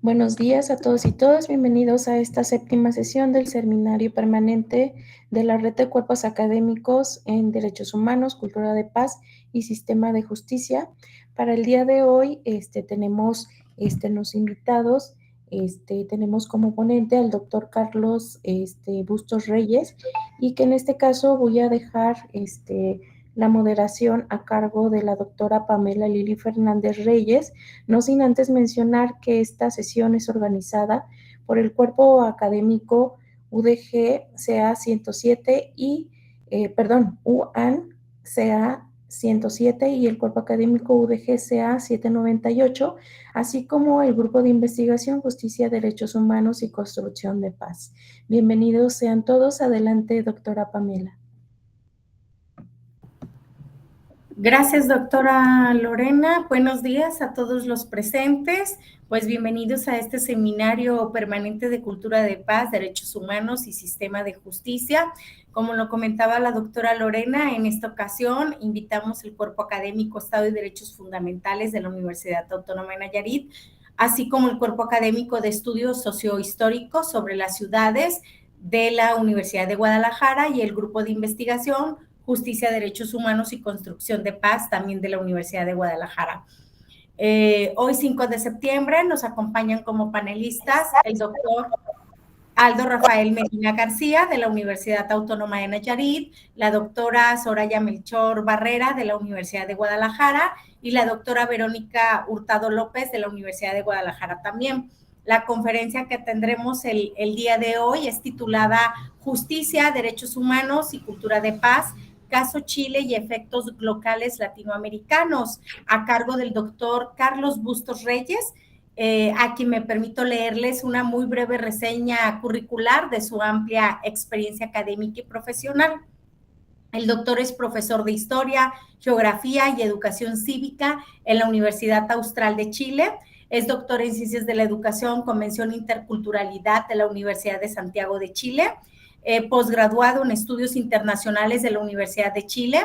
Buenos días a todos y todas, bienvenidos a esta séptima sesión del Seminario Permanente de la Red de Cuerpos Académicos en Derechos Humanos, Cultura de Paz y Sistema de Justicia. Para el día de hoy tenemos los invitados, tenemos como ponente al doctor Carlos Bustos Reyes, y que en este caso voy a dejar la moderación a cargo de la doctora Pamela Lili Fernández Reyes, no sin antes mencionar que esta sesión es organizada por el Cuerpo Académico UDG CA 107 UAN CA 107 y el Cuerpo Académico UDG CA 798, así como el Grupo de Investigación Justicia, Derechos Humanos y Construcción de Paz. Bienvenidos sean todos. Adelante, doctora Pamela. Gracias, doctora Lorena. Buenos días a todos los presentes. Pues bienvenidos a este seminario permanente de Cultura de Paz, Derechos Humanos y Sistema de Justicia. Como lo comentaba la doctora Lorena, en esta ocasión invitamos el Cuerpo Académico Estado y Derechos Fundamentales de la Universidad Autónoma de Nayarit, así como el Cuerpo Académico de Estudios Sociohistóricos sobre las Ciudades de la Universidad de Guadalajara y el Grupo de Investigación Justicia, Derechos Humanos y Construcción de Paz, también de la Universidad de Guadalajara. Hoy, 5 de septiembre, nos acompañan como panelistas el doctor Aldo Rafael Medina García, de la Universidad Autónoma de Nayarit, la doctora Soraya Melchor Barrera, de la Universidad de Guadalajara, y la doctora Verónica Hurtado López, de la Universidad de Guadalajara también. La conferencia que tendremos el día de hoy es titulada Justicia, Derechos Humanos y Cultura de Paz, Caso Chile y efectos locales latinoamericanos, a cargo del doctor Carlos Bustos Reyes, a quien me permito leerles una muy breve reseña curricular de su amplia experiencia académica y profesional. El doctor es profesor de Historia, Geografía y Educación Cívica en la Universidad Austral de Chile. Es doctor en Ciencias de la Educación, Convención Interculturalidad de la Universidad de Santiago de Chile. Posgraduado en Estudios Internacionales de la Universidad de Chile,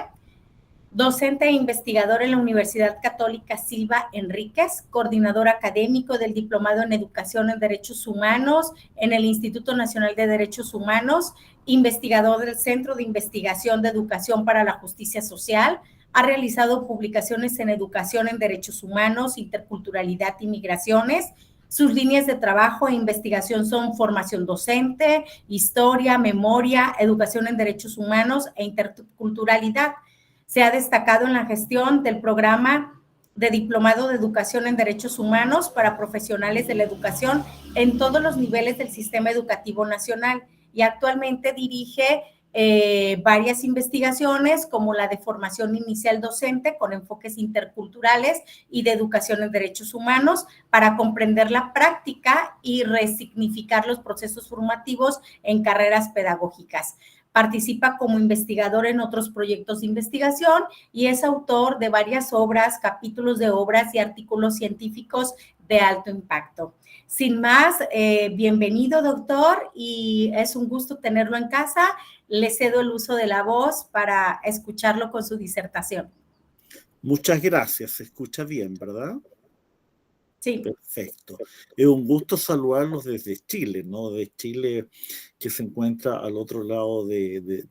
docente e investigador en la Universidad Católica Silva Enríquez, coordinador académico del Diplomado en Educación en Derechos Humanos en el Instituto Nacional de Derechos Humanos, investigador del Centro de Investigación de Educación para la Justicia Social. Ha realizado publicaciones en Educación en Derechos Humanos, Interculturalidad y Migraciones. Sus líneas de trabajo e investigación son formación docente, historia, memoria, educación en derechos humanos e interculturalidad. Se ha destacado en la gestión del programa de Diplomado de Educación en Derechos Humanos para profesionales de la educación en todos los niveles del sistema educativo nacional, y actualmente dirige varias investigaciones como la de formación inicial docente con enfoques interculturales y de educación en derechos humanos para comprender la práctica y resignificar los procesos formativos en carreras pedagógicas. Participa como investigador en otros proyectos de investigación y es autor de varias obras, capítulos de obras y artículos científicos de alto impacto. Sin más, bienvenido, doctor, y es un gusto tenerlo en casa. Le cedo el uso de la voz para escucharlo con su disertación. Muchas gracias. Se escucha bien, ¿verdad? Sí. Perfecto. Es un gusto saludarlos desde Chile, ¿no? De Chile, que se encuentra al otro lado de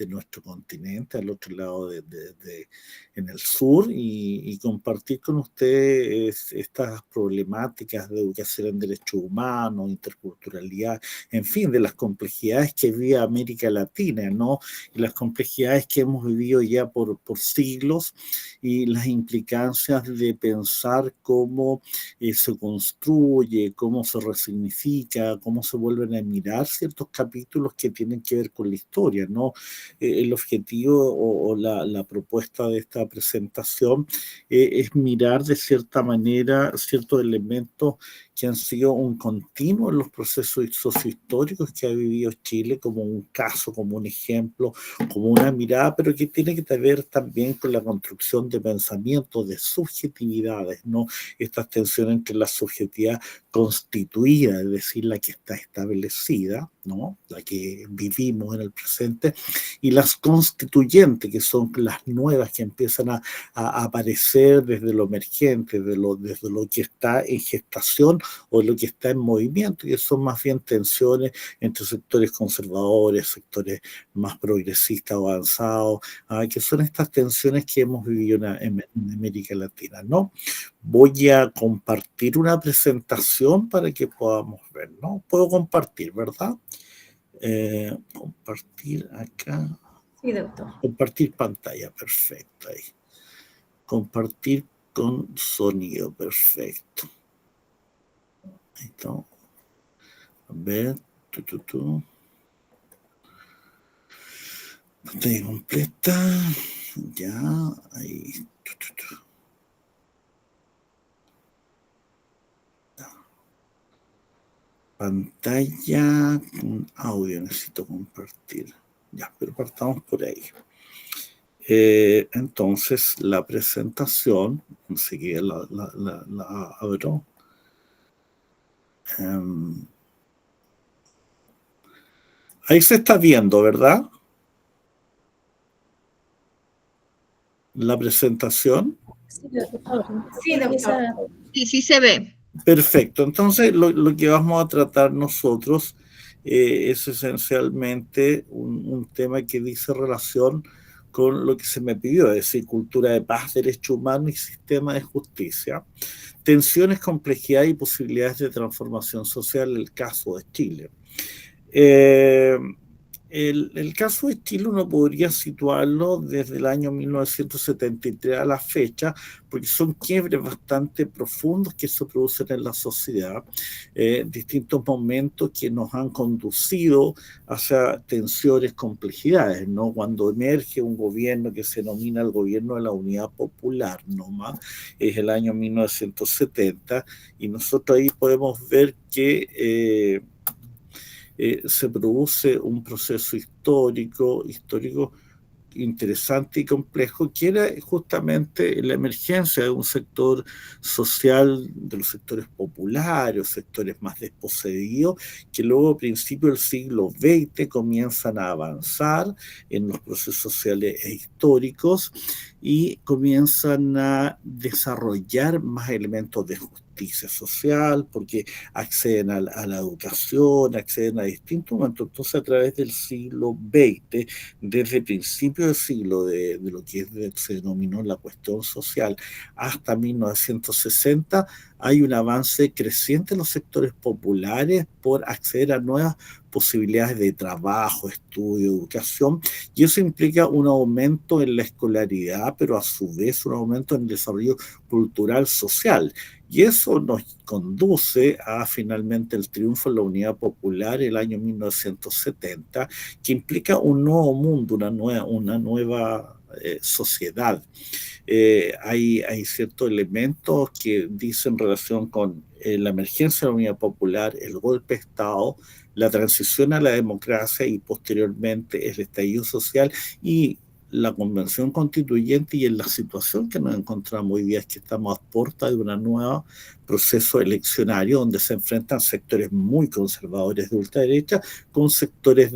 nuestro continente, al otro lado en el sur, y compartir con ustedes estas problemáticas de educación en derechos humanos, interculturalidad, en fin, de las complejidades que vive América Latina, ¿no? Y las complejidades que hemos vivido ya por siglos, y las implicancias de pensar cómo se construye, cómo se resignifica, cómo se vuelven a mirar ciertos capítulos que tienen que ver con la historia, ¿no? El objetivo o la propuesta de esta presentación es mirar de cierta manera ciertos elementos que han sido un continuo en los procesos sociohistóricos que ha vivido Chile, como un caso, como un ejemplo, como una mirada, pero que tiene que ver también con la construcción de pensamientos, de subjetividades, ¿no? Estas tensiones entre la subjetividad constituida, es decir, la que está establecida, ¿no? La que vivimos en el presente, y las constituyentes, que son las nuevas que empiezan a aparecer desde lo emergente, desde lo que está en gestación o lo que está en movimiento, que son más bien tensiones entre sectores conservadores, sectores más progresistas o avanzados, que son estas tensiones que hemos vivido en América Latina, ¿no? Voy a compartir una presentación para que podamos ver, ¿no? Puedo compartir, ¿verdad? Compartir acá. Sí, doctor. Compartir pantalla, perfecto. Ahí. Compartir con sonido, perfecto. Ahí está. A ver. Pantalla completa. Ya, ahí. Pantalla con audio, necesito compartir. Ya, pero partamos por ahí. Entonces, la presentación, enseguida la abro. Ahí se está viendo, ¿verdad? La presentación. Sí, doctor. Sí, doctor. Sí se ve. Perfecto. Entonces, lo que vamos a tratar nosotros es esencialmente un tema que dice relación con lo que se me pidió, es decir, cultura de paz, derechos humanos y sistema de justicia, tensiones, complejidad y posibilidades de transformación social en el caso de Chile. El caso de Chile uno podría situarlo desde el año 1973 a la fecha, porque son quiebres bastante profundos que se producen en la sociedad, distintos momentos que nos han conducido hacia tensiones, complejidades, ¿no? Cuando emerge un gobierno que se denomina el gobierno de la Unidad Popular, nomás, es el año 1970, y nosotros ahí podemos ver que se produce un proceso histórico interesante y complejo, que era justamente la emergencia de un sector social, de los sectores populares, sectores más desposeídos, que luego a principios del siglo XX comienzan a avanzar en los procesos sociales e históricos y comienzan a desarrollar más elementos de justicia social, porque acceden a la educación, acceden a distintos momentos. Entonces, a través del siglo XX, desde principios del siglo de lo que se denominó la cuestión social hasta 1960, hay un avance creciente en los sectores populares por acceder a nuevas posibilidades de trabajo, estudio, educación, y eso implica un aumento en la escolaridad, pero a su vez un aumento en el desarrollo cultural social. Y eso nos conduce a finalmente el triunfo de la Unidad Popular el año 1970, que implica un nuevo mundo, una nueva sociedad. Hay ciertos elementos que dicen relación con la emergencia de la Unidad Popular, el golpe de Estado, la transición a la democracia y posteriormente el estallido social y la convención constituyente, y en la situación que nos encontramos hoy día es que estamos a puerta de un nuevo proceso eleccionario donde se enfrentan sectores muy conservadores de ultraderecha con sectores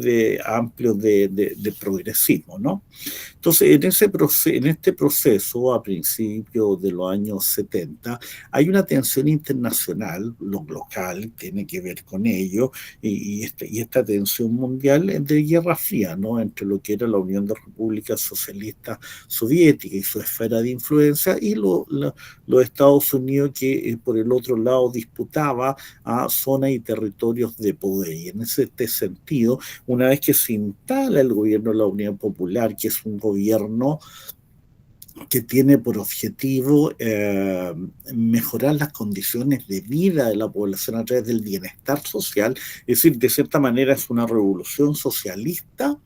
amplios de progresismo, ¿no? Entonces, en este proceso, a principios de los años 70, hay una tensión internacional, lo local tiene que ver con ello, y esta tensión mundial es de Guerra Fría, ¿no? Entre lo que era la Unión de Repúblicas Socialistas Soviéticas y su esfera de influencia, y los Estados Unidos, que por el otro lado disputaba a zonas y territorios de poder. Y en este sentido, una vez que se instala el gobierno de la Unidad Popular, que es un gobierno que tiene por objetivo mejorar las condiciones de vida de la población a través del bienestar social, es decir, de cierta manera es una revolución socialista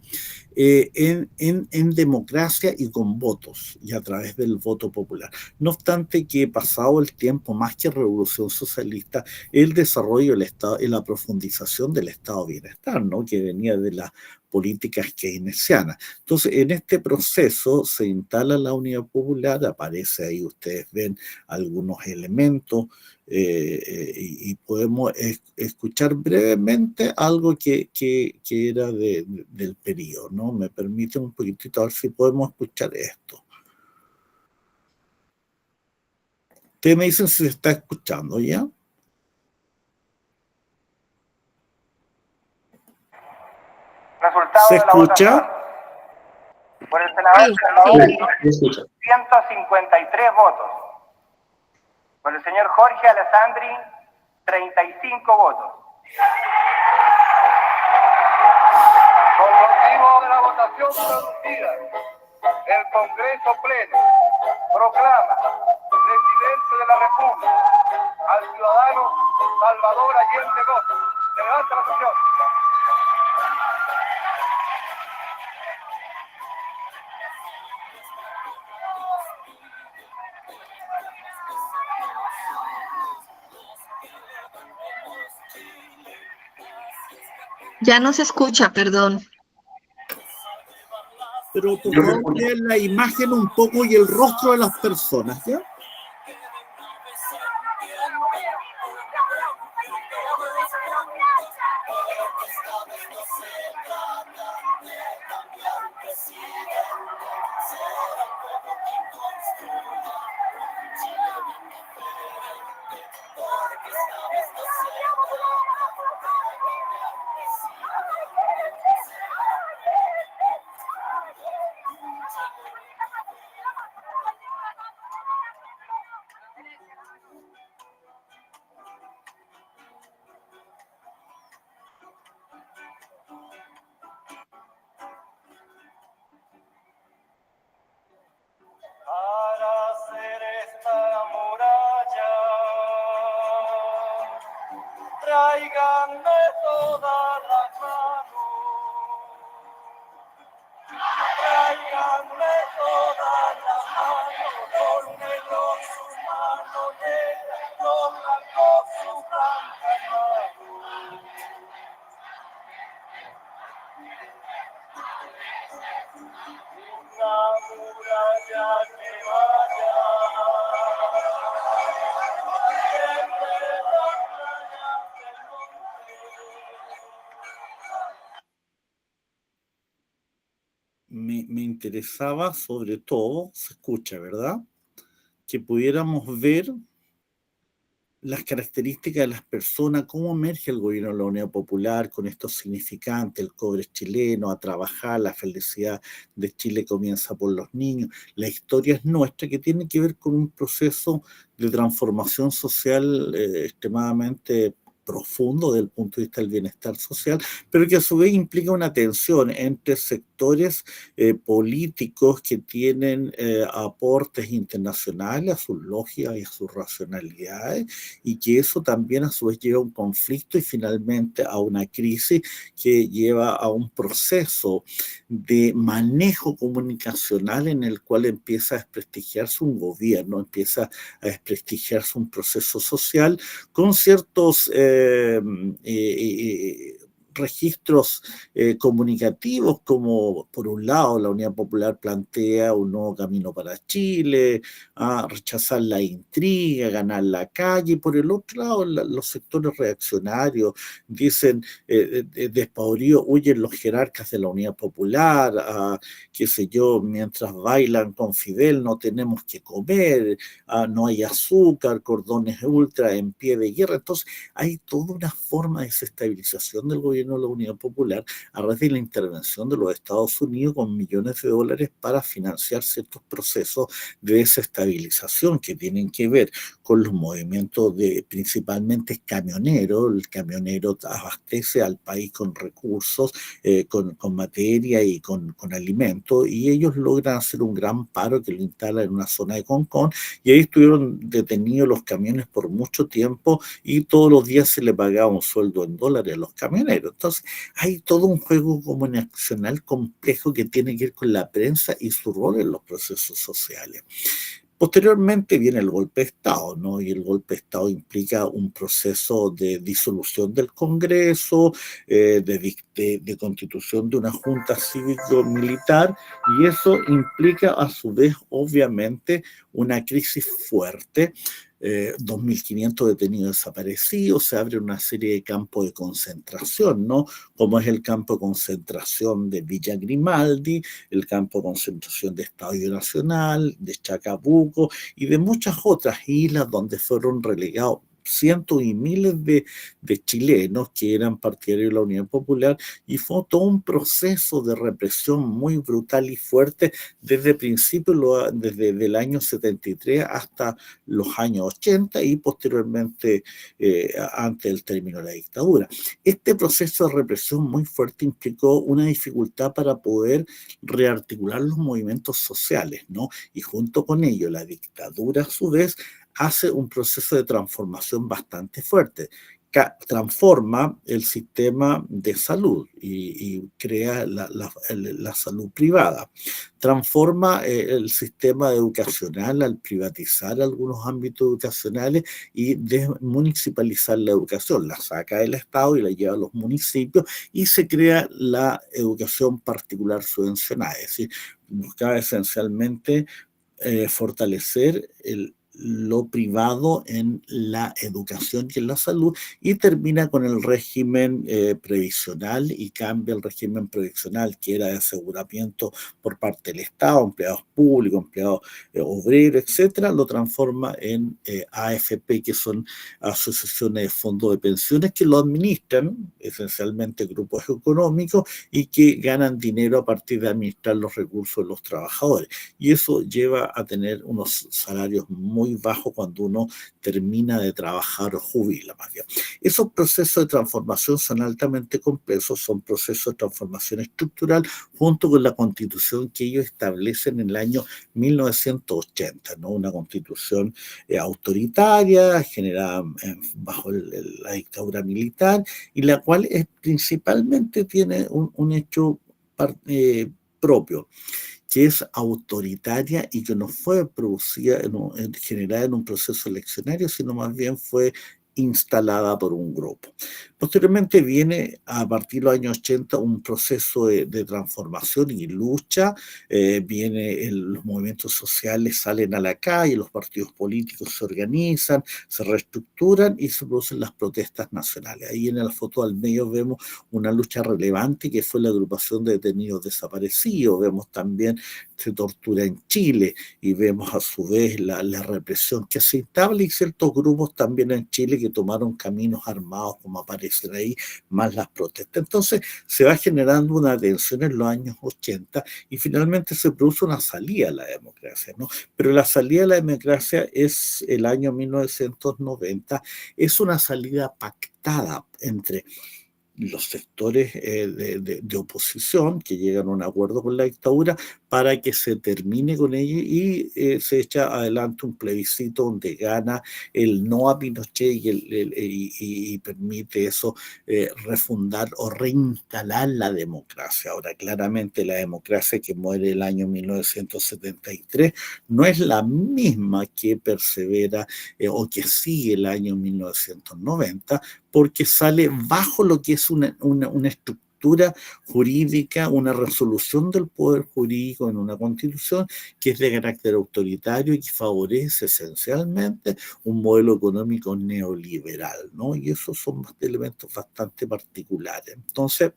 en democracia y con votos, y a través del voto popular. No obstante que pasado el tiempo, más que revolución socialista, el desarrollo del Estado y la profundización del Estado de bienestar, ¿no? Que venía de la políticas keynesianas. Entonces, en este proceso se instala la Unidad Popular, aparece ahí, ustedes ven algunos elementos, y podemos escuchar brevemente algo que era del periodo, ¿no? Me permite un poquitito, a ver si podemos escuchar esto. Ustedes me dicen si se está escuchando, ¿ya? Resultado ¿Se de la escucha? votación. Por el senador Sí. 153 votos. Por el señor Jorge Alessandri, 35 votos. Con motivo de la votación producida, el Congreso Pleno proclama presidente de la República al ciudadano Salvador Allende Gómez. Se levanta la sesión. Ya no se escucha, perdón. Pero por favor, vean la imagen un poco y el rostro de las personas, ¿ya? Para hacer esta muralla, tráiganme todas las manos, tráiganme todas las manos, los negros sus manos negras, los blancos sus blancas manos. Una muralla que vaya entre las playas del monte. Me interesaba sobre todo, se escucha, ¿verdad? Que pudiéramos ver las características de las personas, cómo emerge el gobierno de la Unidad Popular con estos significantes, el cobre chileno, a trabajar, la felicidad de Chile comienza por los niños, la historia es nuestra, que tiene que ver con un proceso de transformación social extremadamente profundo desde el punto de vista del bienestar social, pero que a su vez implica una tensión entre sectores políticos que tienen aportes internacionales a sus lógicas y a sus racionalidades, y que eso también a su vez lleva a un conflicto y finalmente a una crisis que lleva a un proceso de manejo comunicacional en el cual empieza a desprestigiarse un gobierno, empieza a desprestigiarse un proceso social con ciertos registros comunicativos, como por un lado la Unidad Popular plantea un nuevo camino para Chile, a rechazar la intriga, ganar la calle, y por el otro lado los sectores reaccionarios dicen despavoridos, huyen los jerarcas de la Unidad Popular, qué sé yo, mientras bailan con Fidel no tenemos que comer, no hay azúcar, cordones ultra en pie de guerra. Entonces hay toda una forma de desestabilización del gobierno de la Unidad Popular a raíz de la intervención de los Estados Unidos con millones de dólares para financiar ciertos procesos de desestabilización que tienen que ver con los movimientos de principalmente camioneros. El camionero abastece al país con recursos, con materia y con alimentos, y ellos logran hacer un gran paro que lo instalan en una zona de Concón, y ahí estuvieron detenidos los camiones por mucho tiempo y todos los días se le pagaba un sueldo en dólares a los camioneros. Entonces hay todo un juego comunicacional complejo que tiene que ver con la prensa y su rol en los procesos sociales. Posteriormente viene el golpe de Estado, ¿no? Y el golpe de Estado implica un proceso de disolución del Congreso, de constitución de una junta cívico-militar, y eso implica a su vez, obviamente, una crisis fuerte. 2.500 detenidos desaparecidos, se abre una serie de campos de concentración, ¿no? Como es el campo de concentración de Villa Grimaldi, el campo de concentración de Estadio Nacional, de Chacabuco y de muchas otras islas donde fueron relegados cientos y miles de chilenos que eran partidarios de la Unión Popular, y fue todo un proceso de represión muy brutal y fuerte desde principios, desde el año 73 hasta los años 80 y posteriormente antes del término de la dictadura. Este proceso de represión muy fuerte implicó una dificultad para poder rearticular los movimientos sociales, ¿no? Y junto con ello la dictadura a su vez hace un proceso de transformación bastante fuerte. Transforma el sistema de salud y crea la salud privada. Transforma el sistema educacional al privatizar algunos ámbitos educacionales y desmunicipalizar la educación. La saca del Estado y la lleva a los municipios y se crea la educación particular subvencionada. Es decir, buscaba esencialmente fortalecer lo privado en la educación y en la salud, y termina con el régimen previsional y cambia el régimen previsional, que era de aseguramiento por parte del Estado, empleados públicos, empleados obreros, etcétera, lo transforma en AFP, que son asociaciones de fondos de pensiones que lo administran esencialmente grupos económicos y que ganan dinero a partir de administrar los recursos de los trabajadores. Y eso lleva a tener unos salarios muy bajo cuando uno termina de trabajar o jubila, más bien. Esos procesos de transformación son altamente complejos, son procesos de transformación estructural junto con la constitución que ellos establecen en el año 1980, ¿no? Una constitución autoritaria, generada bajo la dictadura militar, y la cual principalmente tiene un hecho propio, que es autoritaria y que no fue producida, generada en un proceso eleccionario, sino más bien fue instalada por un grupo. Posteriormente viene, a partir de los años 80, un proceso de transformación y lucha. Los movimientos sociales salen a la calle, los partidos políticos se organizan, se reestructuran y se producen las protestas nacionales. Ahí en la foto al medio vemos una lucha relevante que fue la agrupación de detenidos desaparecidos. Vemos también se tortura en Chile y vemos a su vez la represión que se instala, y ciertos grupos también en Chile que tomaron caminos armados, como aparecen ahí, más las protestas. Entonces se va generando una tensión en los años 80 y finalmente se produce una salida a la democracia, ¿no? Pero la salida a la democracia es el año 1990, es una salida pactada entre los sectores de oposición que llegan a un acuerdo con la dictadura para que se termine con ella, y se echa adelante un plebiscito donde gana el no a Pinochet y permite eso refundar o reinstalar la democracia. Ahora, claramente la democracia que muere el año 1973 no es la misma que persevera o que sigue el año 1990, porque sale bajo lo que es una estructura jurídica, una resolución del poder jurídico en una constitución que es de carácter autoritario y que favorece esencialmente un modelo económico neoliberal, ¿no? Y esos son elementos bastante particulares. Entonces,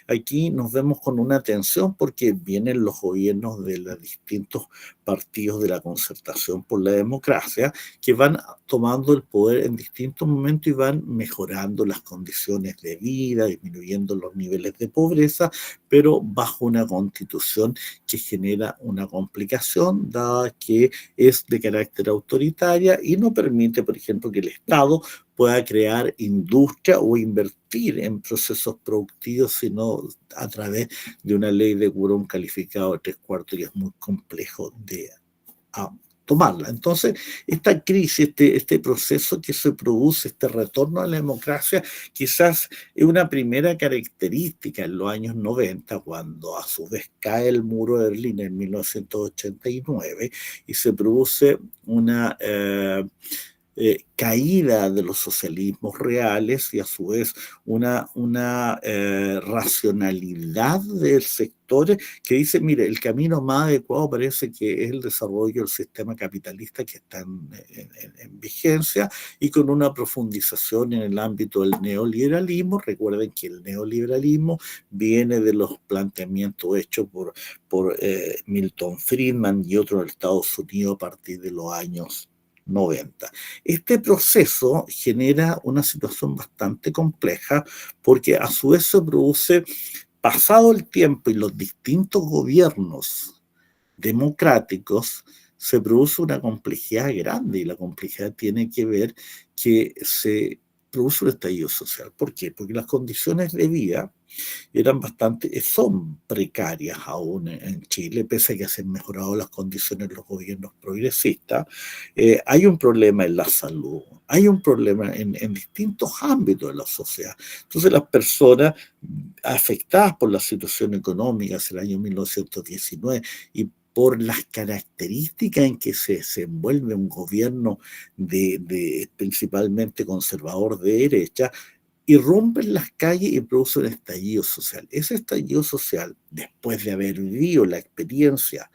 aquí nos vemos con una tensión porque vienen los gobiernos de los distintos partidos de la concertación por la democracia que van tomando el poder en distintos momentos y van mejorando las condiciones de vida, disminuyendo los niveles de pobreza, pero bajo una constitución que genera una complicación, dada que es de carácter autoritaria y no permite, por ejemplo, que el Estado pueda crear industria o invertir en procesos productivos, sino a través de una ley de quórum calificado de 3/4, y es muy complejo de tomarla. Entonces, esta crisis, este proceso que se produce, este retorno a la democracia, quizás es una primera característica en los años 90, cuando a su vez cae el muro de Berlín en 1989 y se produce una caída de los socialismos reales y a su vez una racionalidad del sector que dice, mire, el camino más adecuado parece que es el desarrollo del sistema capitalista que está en vigencia y con una profundización en el ámbito del neoliberalismo. Recuerden que el neoliberalismo viene de los planteamientos hechos por Milton Friedman y otros de Estados Unidos a partir de los años 90. Este proceso genera una situación bastante compleja porque a su vez se produce, pasado el tiempo y los distintos gobiernos democráticos, se produce una complejidad grande y la complejidad tiene que ver que se produce un estallido social. ¿Por qué? Porque las condiciones de vida son precarias aún en Chile, pese a que se han mejorado las condiciones de los gobiernos progresistas. Hay un problema en la salud, hay un problema en distintos ámbitos de la sociedad. Entonces las personas afectadas por la situación económica hacia el año 1919 y por las características en que se envuelve un gobierno principalmente conservador de derecha, irrumpen las calles y produce un estallido social. Ese estallido social, después de haber vivido la experiencia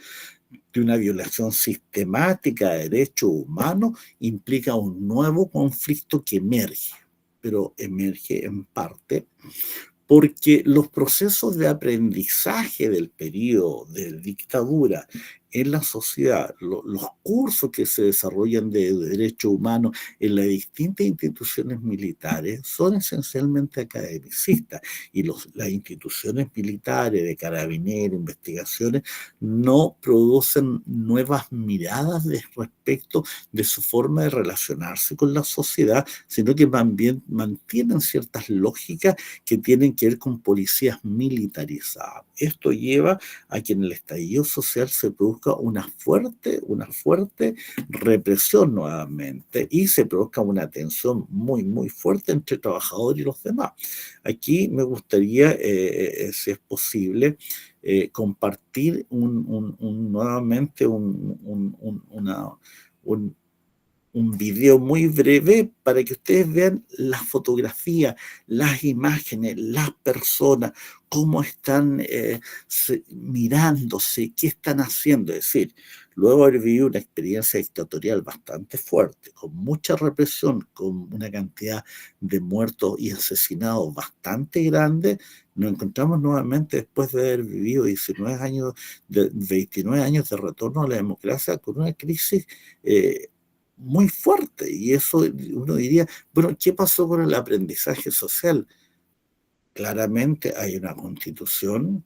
de una violación sistemática de derechos humanos, implica un nuevo conflicto que emerge, pero emerge en parte porque los procesos de aprendizaje del periodo de dictadura en la sociedad, los cursos que se desarrollan de derechos humanos en las distintas instituciones militares son esencialmente academicistas y las instituciones militares de carabineros, investigaciones, no producen nuevas miradas respecto de su forma de relacionarse con la sociedad, sino que también mantienen ciertas lógicas que tienen que ver con policías militarizadas. Esto lleva a que en el estallido social se produzca una fuerte represión nuevamente y se produzca una tensión muy fuerte entre trabajadores y los demás. Aquí me gustaría, si es posible, compartir nuevamente un video muy breve para que ustedes vean las fotografías, las imágenes, las personas, cómo están mirándose, qué están haciendo. Es decir, luego de haber vivido una experiencia dictatorial bastante fuerte, con mucha represión, con una cantidad de muertos y asesinados bastante grande, nos encontramos nuevamente después de haber vivido 29 años de retorno a la democracia con una crisis muy fuerte. Y eso uno diría, bueno, ¿qué pasó con el aprendizaje social? Claramente hay una constitución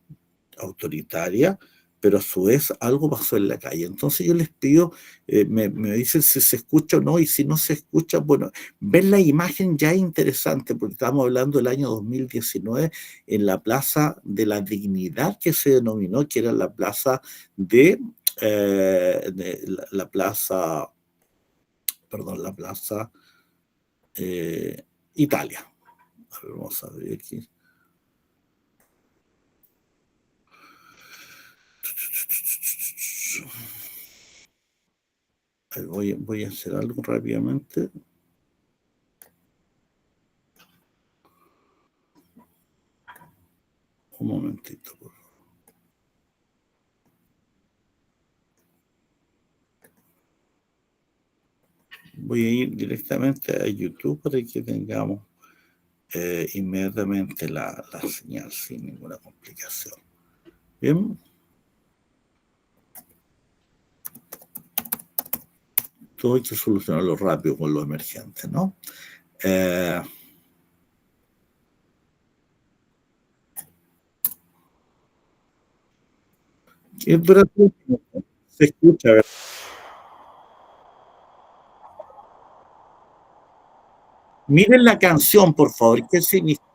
autoritaria, pero a su vez algo pasó en la calle. Entonces yo les pido, me dicen si se escucha o no, y si no se escucha, bueno, ver la imagen ya es interesante, porque estamos hablando del año 2019 en la Plaza de la Dignidad, que se denominó, que era la plaza la plaza, perdón, la plaza Italia. A ver, vamos a ver aquí. Voy a hacer algo rápidamente. Un momentito, por favor. Voy a ir directamente a YouTube para que tengamos inmediatamente la señal sin ninguna complicación. Bien. Todo hay que solucionarlo rápido con lo emergente, ¿no? Se escucha, ¿verdad? Miren la canción, por favor. ¿Qué significa?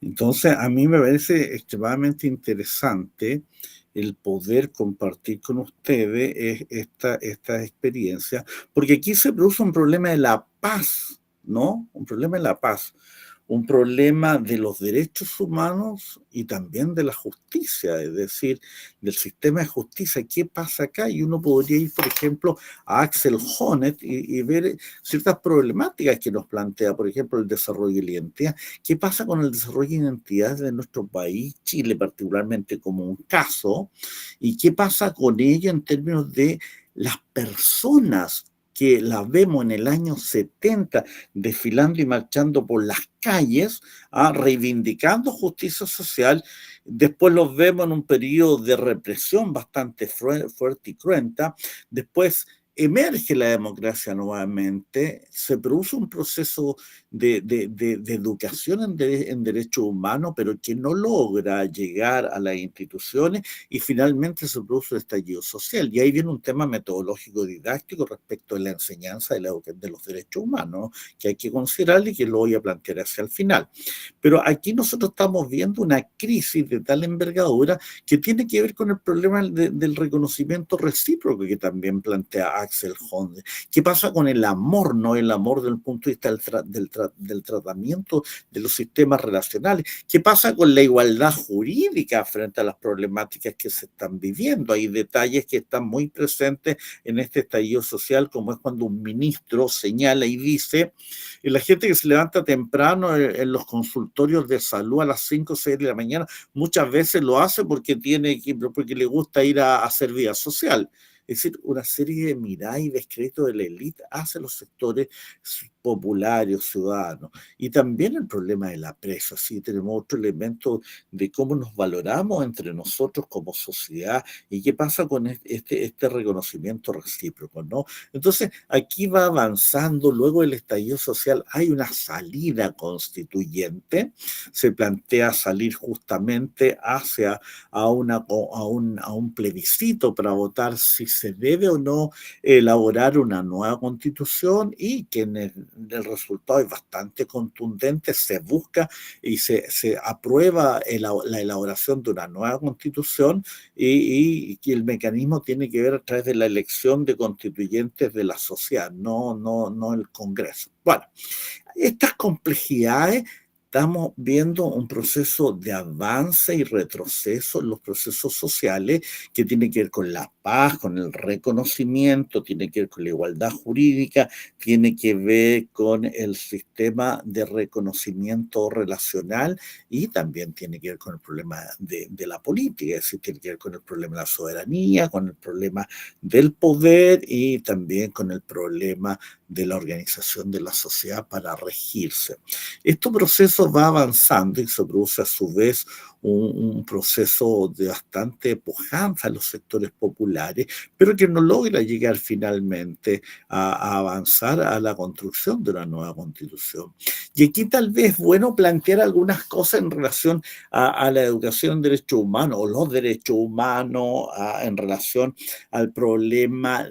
Entonces, a mí me parece extremadamente interesante el poder compartir con ustedes esta experiencia, porque aquí se produce un problema de la paz, ¿no? Un problema de la paz, un problema de los derechos humanos y también de la justicia, es decir, del sistema de justicia. ¿Qué pasa acá? Y uno podría ir, por ejemplo, a Axel Honneth y ver ciertas problemáticas que nos plantea, por ejemplo, el desarrollo de la identidad. ¿Qué pasa con el desarrollo de identidad de nuestro país, Chile particularmente como un caso? ¿Y qué pasa con ello en términos de las personas que las vemos en el año 70 desfilando y marchando por las calles, reivindicando justicia social? Después los vemos en un periodo de represión bastante fuerte y cruenta. Después emerge la democracia nuevamente, se produce un proceso de educación en derechos humanos, pero que no logra llegar a las instituciones, y finalmente se produce el estallido social. Y ahí viene un tema metodológico didáctico respecto de la enseñanza de los derechos humanos, que hay que considerar y que lo voy a plantear hacia el final. Pero aquí nosotros estamos viendo una crisis de tal envergadura que tiene que ver con el problema del reconocimiento recíproco que también plantea Axel Honneth. ¿Qué pasa con el amor? No el amor desde el punto de vista del tratamiento de los sistemas relacionales. ¿Qué pasa con la igualdad jurídica frente a las problemáticas que se están viviendo? Hay detalles que están muy presentes en este estallido social, como es cuando un ministro señala y dice: la gente que se levanta temprano en los consultorios de salud a las 5 o 6 de la mañana, muchas veces lo hace porque le gusta ir a hacer vida social. Es decir, una serie de miradas y descréditos de la élite hacia los sectores populares, ciudadanos. Y también el problema de la presa. Sí, tenemos otro elemento de cómo nos valoramos entre nosotros como sociedad y qué pasa con este reconocimiento recíproco, ¿no? Entonces, aquí va avanzando. Luego del estallido social hay una salida constituyente. Se plantea salir justamente hacia a un plebiscito para votar si se debe o no elaborar una nueva constitución, y que el resultado es bastante contundente. Se busca y se aprueba la elaboración de una nueva constitución, y el mecanismo tiene que ver a través de la elección de constituyentes de la sociedad, no el Congreso. Bueno, estas complejidades, estamos viendo un proceso de avance y retroceso en los procesos sociales que tiene que ver con la paz, con el reconocimiento, tiene que ver con la igualdad jurídica, tiene que ver con el sistema de reconocimiento relacional, y también tiene que ver con el problema de la política, es decir, tiene que ver con el problema de la soberanía, con el problema del poder y también con el problema de la organización de la sociedad para regirse. Este proceso va avanzando y se produce a su vez un proceso de bastante pujanza en los sectores populares, pero que no logra llegar finalmente a avanzar a la construcción de una nueva constitución. Y aquí tal vez es bueno plantear algunas cosas en relación a la educación en derechos humanos o los derechos humanos, en relación al problema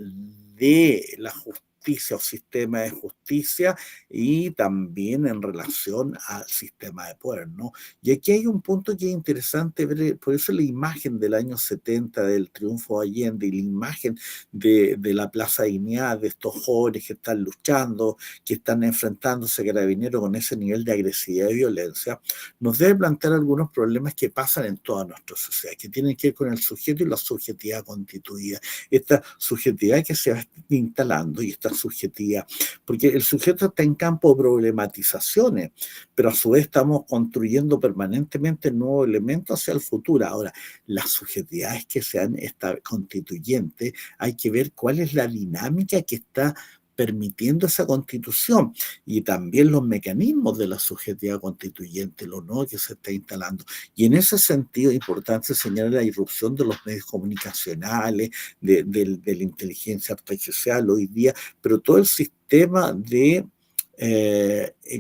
de la justicia o sistema de justicia, y también en relación al sistema de poder, ¿no? Y aquí hay un punto que es interesante ver, por eso la imagen del año 70 del triunfo de Allende y la imagen de la Plaza Dignidad, de estos jóvenes que están luchando, que están enfrentándose a Carabineros con ese nivel de agresividad y violencia, nos debe plantear algunos problemas que pasan en toda nuestra sociedad, que tienen que ver con el sujeto y la subjetividad constituida, esta subjetividad que se va instalando y esta subjetividad, porque el sujeto está en campo de problematizaciones, pero a su vez estamos construyendo permanentemente nuevos elementos hacia el futuro. Ahora, las subjetividades que sean constituyentes, hay que ver cuál es la dinámica que está permitiendo esa constitución, y también los mecanismos de la subjetividad constituyente, lo nuevo que se está instalando. Y en ese sentido es importante señalar la irrupción de los medios comunicacionales, de la inteligencia artificial hoy día, pero todo el sistema de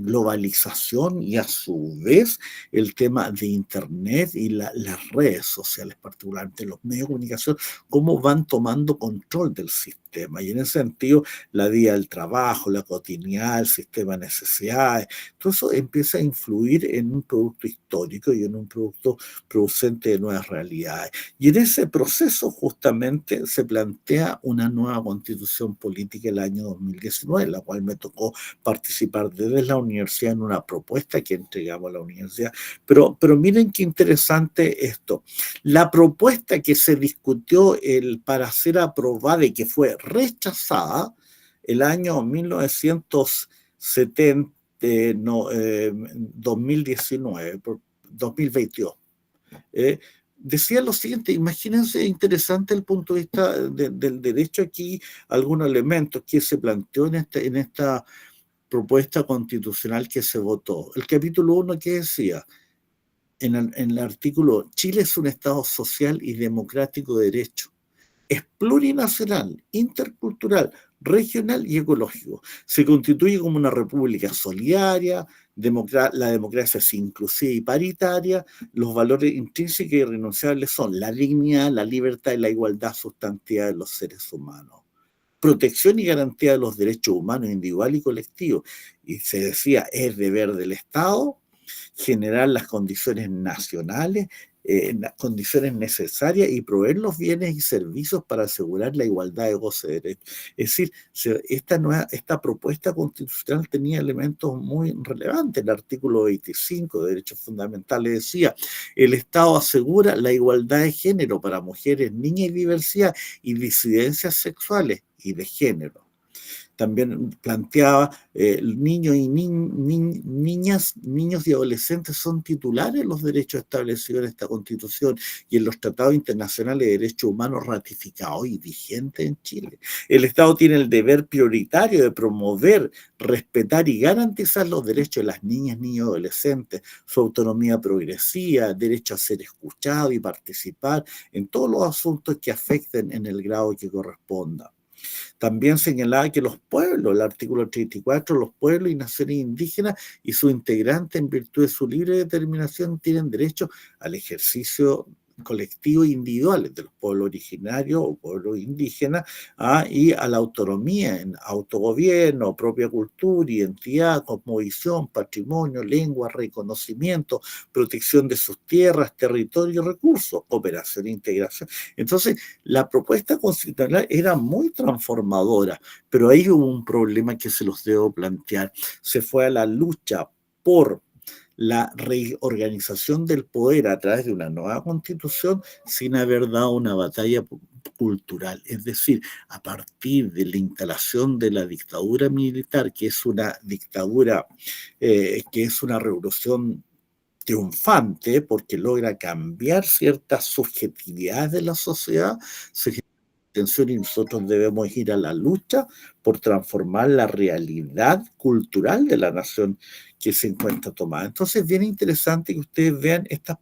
globalización, y a su vez el tema de Internet y las redes sociales, particularmente los medios de comunicación, cómo van tomando control del sistema. sistema. Y en ese sentido, la vida del trabajo, la cotidianidad, el sistema de necesidades, todo eso empieza a influir en un producto histórico y en un producto producente de nuevas realidades. Y en ese proceso justamente se plantea una nueva constitución política el año 2019, en la cual me tocó participar desde la universidad en una propuesta que entregamos a la universidad. Pero miren qué interesante esto. La propuesta que se discutió para ser aprobada y que fue rechazada el año 1970, 2019, 2022, decía lo siguiente, imagínense, interesante el punto de vista del derecho aquí, algunos elementos que se planteó en esta propuesta constitucional que se votó. El capítulo 1 que decía, en el artículo, Chile es un Estado social y democrático de derecho. Es plurinacional, intercultural, regional y ecológico. Se constituye como una república solidaria, la democracia es inclusiva y paritaria, los valores intrínsecos y irrenunciables son la dignidad, la libertad y la igualdad sustantiva de los seres humanos. Protección y garantía de los derechos humanos individuales y colectivos. Y se decía, es deber del Estado generar las condiciones nacionales, las condiciones necesarias y proveer los bienes y servicios para asegurar la igualdad de goce de derechos. Es decir, esta propuesta constitucional tenía elementos muy relevantes. El artículo 25 de Derechos Fundamentales decía, el Estado asegura la igualdad de género para mujeres, niñas y diversidad y disidencias sexuales y de género. También planteaba niños y adolescentes son titulares de los derechos establecidos en esta Constitución y en los tratados internacionales de derechos humanos ratificados y vigentes en Chile. El Estado tiene el deber prioritario de promover, respetar y garantizar los derechos de las niñas, niños y adolescentes, su autonomía progresiva, derecho a ser escuchado y participar en todos los asuntos que afecten en el grado que corresponda. También señalaba que los pueblos, el artículo 34, los pueblos y naciones indígenas y sus integrantes en virtud de su libre determinación tienen derecho al ejercicio colectivos e individuales de los pueblos originarios o pueblos indígenas y a la autonomía en autogobierno, propia cultura, identidad, cosmovisión, patrimonio, lengua, reconocimiento, protección de sus tierras, territorio y recursos, cooperación e integración. Entonces, la propuesta constitucional era muy transformadora, pero ahí hubo un problema que se los debo plantear. Se fue a la lucha por la reorganización del poder a través de una nueva constitución sin haber dado una batalla cultural. Es decir, a partir de la instalación de la dictadura militar, que es una dictadura, que es una revolución triunfante porque logra cambiar ciertas subjetividades de la sociedad, y nosotros debemos ir a la lucha por transformar la realidad cultural de la nación que se encuentra tomada. Entonces, bien interesante que ustedes vean estas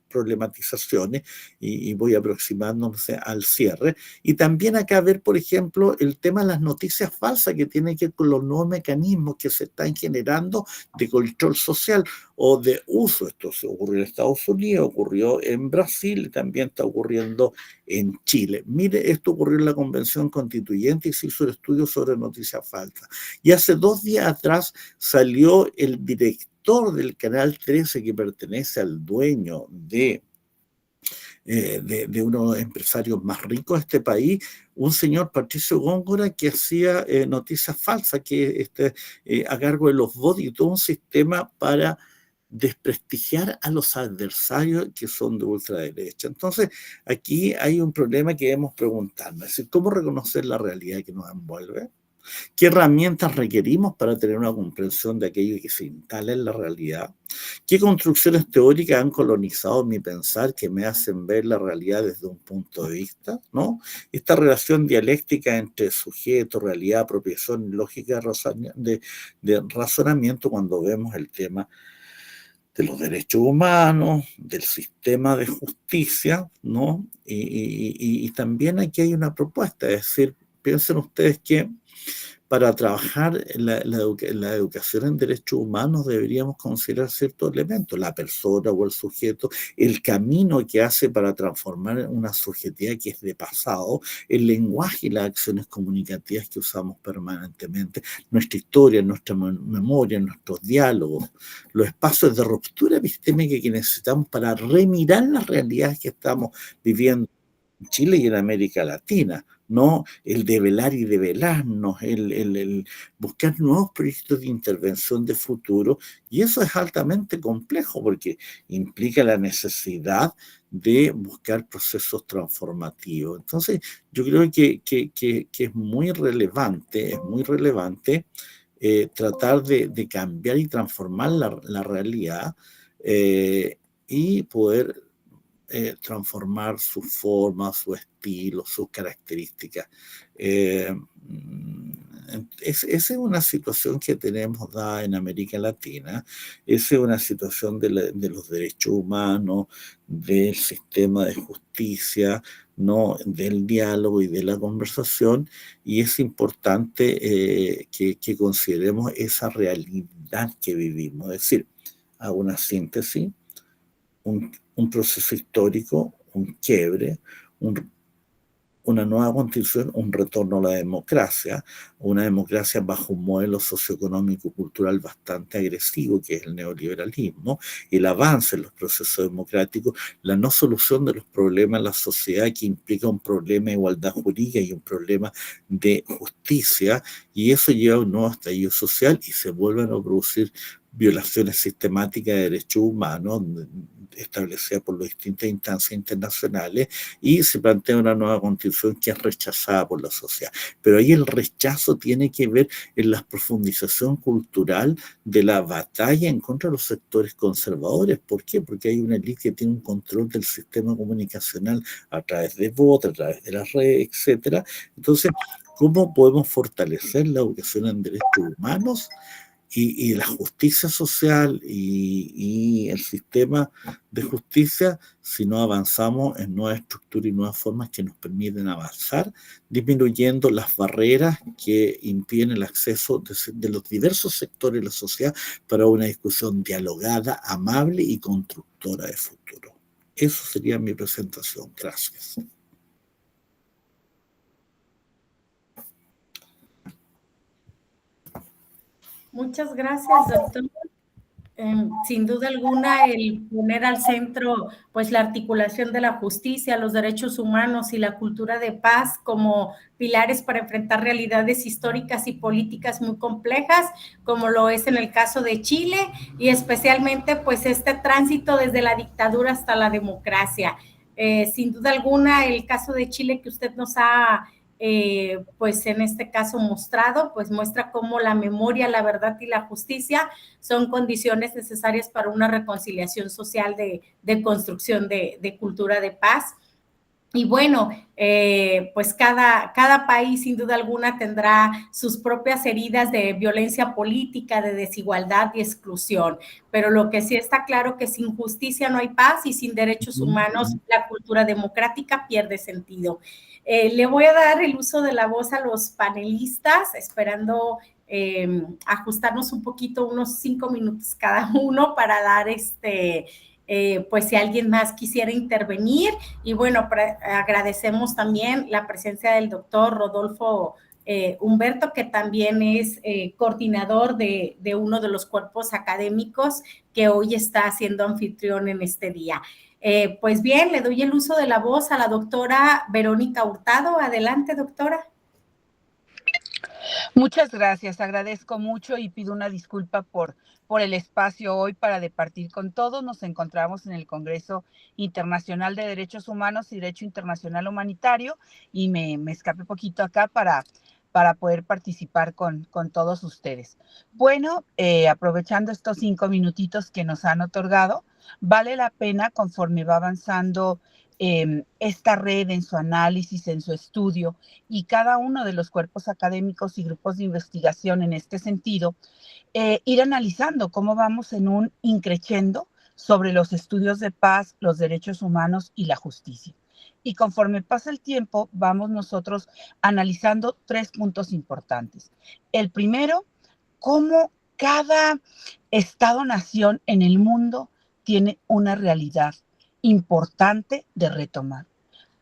problematizaciones y voy aproximándose al cierre. Y también acá ver, por ejemplo, el tema de las noticias falsas que tiene que ver con los nuevos mecanismos que se están generando de control social o de uso. Esto se ocurrió en Estados Unidos, ocurrió en Brasil y también está ocurriendo en Chile. Mire, esto ocurrió en la Convención Constituyente y se hizo el estudio sobre noticias falsas. Y hace 2 días atrás salió el director del Canal 13 que pertenece al dueño de unos empresarios más ricos de este país, un señor Patricio Góngora que hacía noticias falsas a cargo de los bots y todo un sistema para desprestigiar a los adversarios que son de ultraderecha. Entonces, aquí hay un problema que debemos preguntarnos, es decir, ¿cómo reconocer la realidad que nos envuelve? ¿Qué herramientas requerimos para tener una comprensión de aquello que se instala en la realidad? ¿Qué construcciones teóricas han colonizado mi pensar que me hacen ver la realidad desde un punto de vista? Esta relación dialéctica entre sujeto, realidad, apropiación, lógica de razonamiento cuando vemos el tema de los derechos humanos, del sistema de justicia, y también aquí hay una propuesta, es decir, piensen ustedes que para trabajar en la educación en derechos humanos deberíamos considerar ciertos elementos, la persona o el sujeto, el camino que hace para transformar una subjetividad que es de pasado, el lenguaje y las acciones comunicativas que usamos permanentemente, nuestra historia, nuestra memoria, nuestros diálogos, los espacios de ruptura epistémica que necesitamos para remirar las realidades que estamos viviendo en Chile y en América Latina, no el develar y develarnos, el buscar nuevos proyectos de intervención de futuro, y eso es altamente complejo porque implica la necesidad de buscar procesos transformativos. Entonces, yo creo que es muy relevante, tratar de cambiar y transformar la realidad y poder transformar su forma, su estilo, sus características. Esa es una situación que tenemos dada en América Latina, esa es una situación de los derechos humanos, del sistema de justicia, ¿no? Del diálogo y de la conversación, y es importante que consideremos esa realidad que vivimos. Es decir, hago una síntesis, un proceso histórico, un quiebre, una nueva constitución, un retorno a la democracia, una democracia bajo un modelo socioeconómico-cultural bastante agresivo, que es el neoliberalismo, el avance en los procesos democráticos, la no solución de los problemas en la sociedad, que implica un problema de igualdad jurídica y un problema de justicia, y eso lleva a un nuevo estallido social y se vuelven a producir violaciones sistemáticas de derechos humanos establecida por las distintas instancias internacionales, y se plantea una nueva constitución que es rechazada por la sociedad. Pero ahí el rechazo tiene que ver en la profundización cultural de la batalla en contra de los sectores conservadores. ¿Por qué? Porque hay una élite que tiene un control del sistema comunicacional a través de votos, a través de las redes, etc. Entonces, ¿cómo podemos fortalecer la educación en derechos humanos y la justicia social y el sistema de justicia si no avanzamos en nuevas estructuras y nuevas formas que nos permiten avanzar, disminuyendo las barreras que impiden el acceso de los diversos sectores de la sociedad para una discusión dialogada, amable y constructora de futuro? Eso sería mi presentación. Gracias. Muchas gracias, doctor. Sin duda alguna, el poner al centro pues la articulación de la justicia, los derechos humanos y la cultura de paz como pilares para enfrentar realidades históricas y políticas muy complejas, como lo es en el caso de Chile, y especialmente pues este tránsito desde la dictadura hasta la democracia. Sin duda alguna, el caso de Chile que usted nos ha pues en este caso mostrado, pues muestra cómo la memoria, la verdad y la justicia son condiciones necesarias para una reconciliación social de construcción de cultura de paz. Y bueno, pues cada país sin duda alguna tendrá sus propias heridas de violencia política, de desigualdad y exclusión, pero lo que sí está claro que sin justicia no hay paz y sin derechos humanos la cultura democrática pierde sentido. Le voy a dar el uso de la voz a los panelistas, esperando ajustarnos un poquito, unos 5 minutos cada uno para dar pues si alguien más quisiera intervenir. Y bueno, agradecemos también la presencia del doctor Rodolfo Humberto, que también es coordinador de uno de los cuerpos académicos que hoy está siendo anfitrión en este día. Pues bien, le doy el uso de la voz a la doctora Verónica Hurtado. Adelante, doctora. Muchas gracias, agradezco mucho y pido una disculpa por el espacio hoy para departir con todos. Nos encontramos en el Congreso Internacional de Derechos Humanos y Derecho Internacional Humanitario y me escapé poquito acá para poder participar con todos ustedes. Bueno, aprovechando estos 5 minutitos que nos han otorgado, vale la pena, conforme va avanzando esta red en su análisis, en su estudio, y cada uno de los cuerpos académicos y grupos de investigación en este sentido, ir analizando cómo vamos en un increciendo sobre los estudios de paz, los derechos humanos y la justicia. Y conforme pasa el tiempo, vamos nosotros analizando 3 puntos importantes. El primero, cómo cada Estado-nación en el mundo tiene una realidad importante de retomar.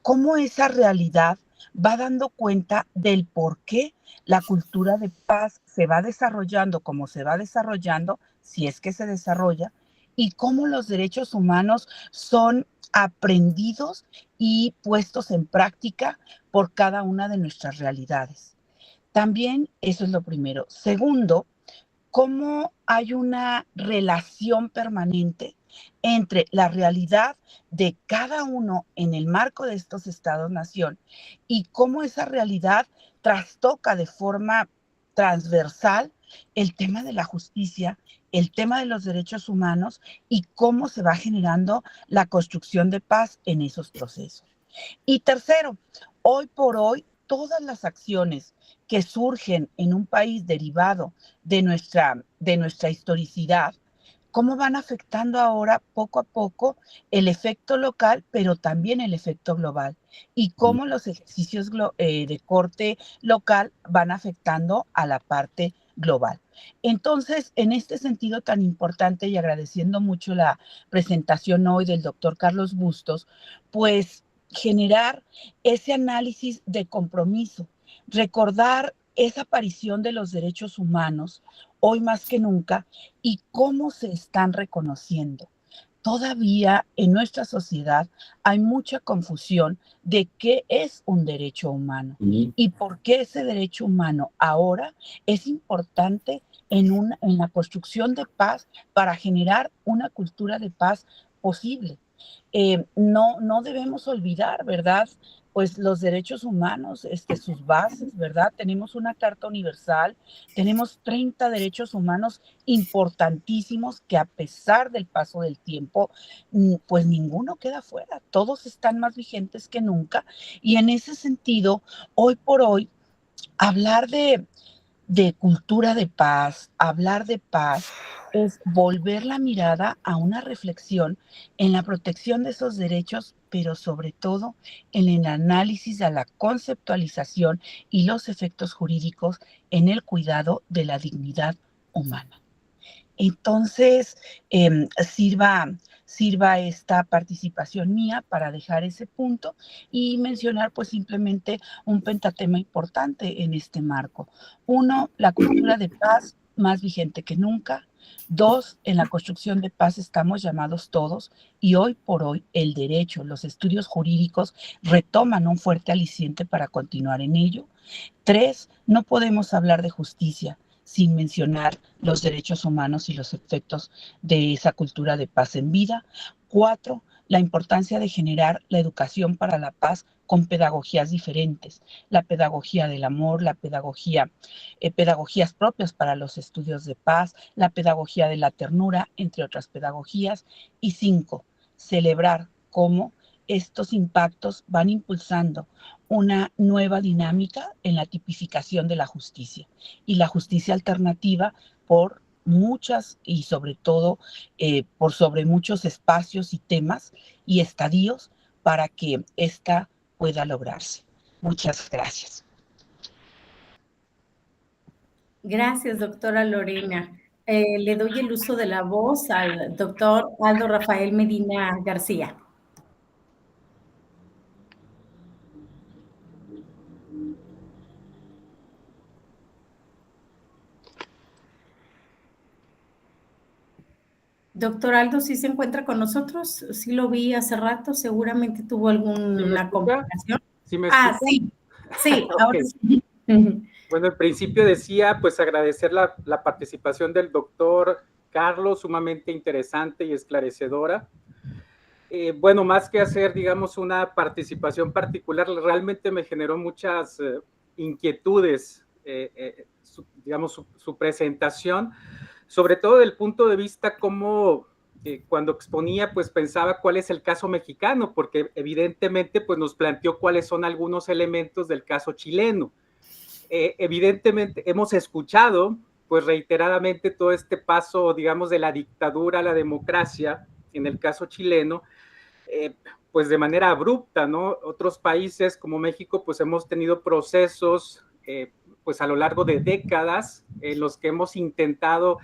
Cómo esa realidad va dando cuenta del por qué la cultura de paz se va desarrollando como se va desarrollando, si es que se desarrolla, y cómo los derechos humanos son aprendidos y puestos en práctica por cada una de nuestras realidades. También eso es lo primero. Segundo, cómo hay una relación permanente entre la realidad de cada uno en el marco de estos estados-nación y cómo esa realidad trastoca de forma transversal el tema de la justicia, el tema de los derechos humanos y cómo se va generando la construcción de paz en esos procesos. Y tercero, hoy por hoy, todas las acciones que surgen en un país derivado de nuestra historicidad, cómo van afectando ahora poco a poco el efecto local, pero también el efecto global, y cómo los ejercicios de corte local van afectando a la parte global. Entonces, en este sentido tan importante y agradeciendo mucho la presentación hoy del doctor Carlos Bustos, pues generar ese análisis de compromiso, recordar esa aparición de los derechos humanos hoy más que nunca y cómo se están reconociendo. Todavía en nuestra sociedad hay mucha confusión de qué es un derecho humano y por qué ese derecho humano ahora es importante en la construcción de paz para generar una cultura de paz posible. No debemos olvidar, ¿verdad? Pues los derechos humanos, sus bases, ¿verdad? Tenemos una Carta Universal, tenemos 30 derechos humanos importantísimos que a pesar del paso del tiempo, pues ninguno queda fuera, todos están más vigentes que nunca. Y en ese sentido, hoy por hoy, hablar de cultura de paz, hablar de paz, es volver la mirada a una reflexión en la protección de esos derechos, pero sobre todo en el análisis de la conceptualización y los efectos jurídicos en el cuidado de la dignidad humana. Entonces, sirva esta participación mía para dejar ese punto y mencionar pues simplemente un pentatema importante en este marco. 1, la cultura de paz más vigente que nunca. 2, en la construcción de paz estamos llamados todos y hoy por hoy el derecho, los estudios jurídicos retoman un fuerte aliciente para continuar en ello. 3, no podemos hablar de justicia sin mencionar los derechos humanos y los efectos de esa cultura de paz en vida. 4, la importancia de generar la educación para la paz con pedagogías diferentes, la pedagogía del amor, la pedagogías propias para los estudios de paz, la pedagogía de la ternura, entre otras pedagogías. Y 5, celebrar cómo estos impactos van impulsando una nueva dinámica en la tipificación de la justicia y la justicia alternativa por muchas y sobre todo por sobre muchos espacios y temas y estadios para que esta pueda lograrse. Muchas gracias. Gracias, doctora Lorena. Le doy el uso de la voz al doctor Aldo Rafael Medina García. Doctor Aldo, ¿sí se encuentra con nosotros? Sí lo vi hace rato, seguramente tuvo alguna complicación. ¿Sí me escucha? Sí, ahora sí. Bueno, al principio decía, pues agradecer la participación del doctor Carlos, sumamente interesante y esclarecedora. Bueno, más que hacer, digamos, una participación particular, realmente me generó muchas inquietudes, digamos, su presentación, sobre todo del punto de vista como cuando exponía, pues pensaba cuál es el caso mexicano, porque evidentemente pues nos planteó cuáles son algunos elementos del caso chileno. Evidentemente hemos escuchado pues reiteradamente todo este paso, digamos, de la dictadura a la democracia en el caso chileno, pues de manera abrupta, ¿no? Otros países como México, pues hemos tenido procesos, pues a lo largo de décadas, en los que hemos intentado,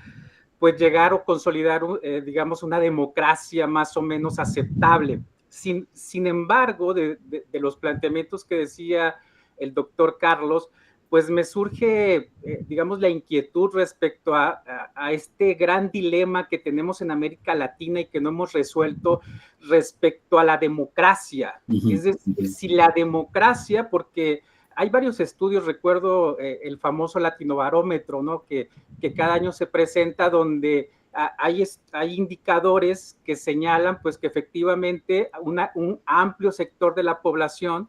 pues llegar o consolidar, digamos, una democracia más o menos aceptable. Sin embargo, de los planteamientos que decía el doctor Carlos, pues me surge, digamos, la inquietud respecto a este gran dilema que tenemos en América Latina y que no hemos resuelto respecto a la democracia. Es decir, si la democracia, porque hay varios estudios, recuerdo el famoso Latinobarómetro, ¿no? Que cada año se presenta, donde hay indicadores que señalan pues que efectivamente un amplio sector de la población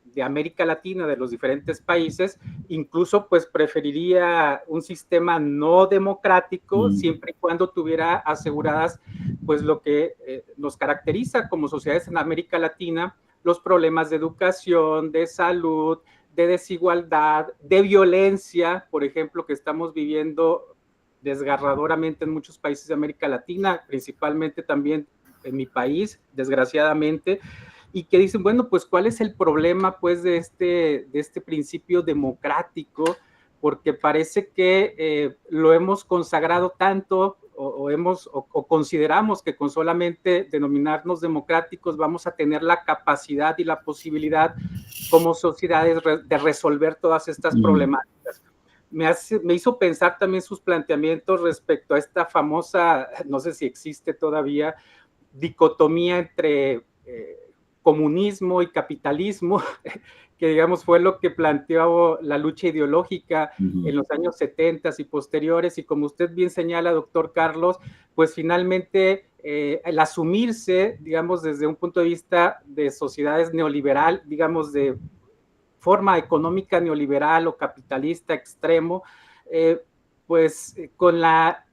de América Latina, de los diferentes países, incluso pues preferiría un sistema no democrático, siempre y cuando tuviera aseguradas pues lo que nos caracteriza como sociedades en América Latina, los problemas de educación, de salud, de desigualdad, de violencia, por ejemplo, que estamos viviendo desgarradoramente en muchos países de América Latina, principalmente también en mi país, desgraciadamente, y que dicen, bueno, pues, ¿cuál es el problema, pues, de este principio democrático? Porque parece que lo hemos consagrado tanto o consideramos que con solamente denominarnos democráticos vamos a tener la capacidad y la posibilidad como sociedades de resolver todas estas problemáticas. Me hizo pensar también sus planteamientos respecto a esta famosa, no sé si existe todavía, dicotomía entre comunismo y capitalismo, que digamos fue lo que planteó la lucha ideológica en los años 70 y posteriores, y como usted bien señala, doctor Carlos, pues finalmente el asumirse, digamos, desde un punto de vista de sociedades neoliberal, digamos, de forma económica neoliberal o capitalista extremo, pues con la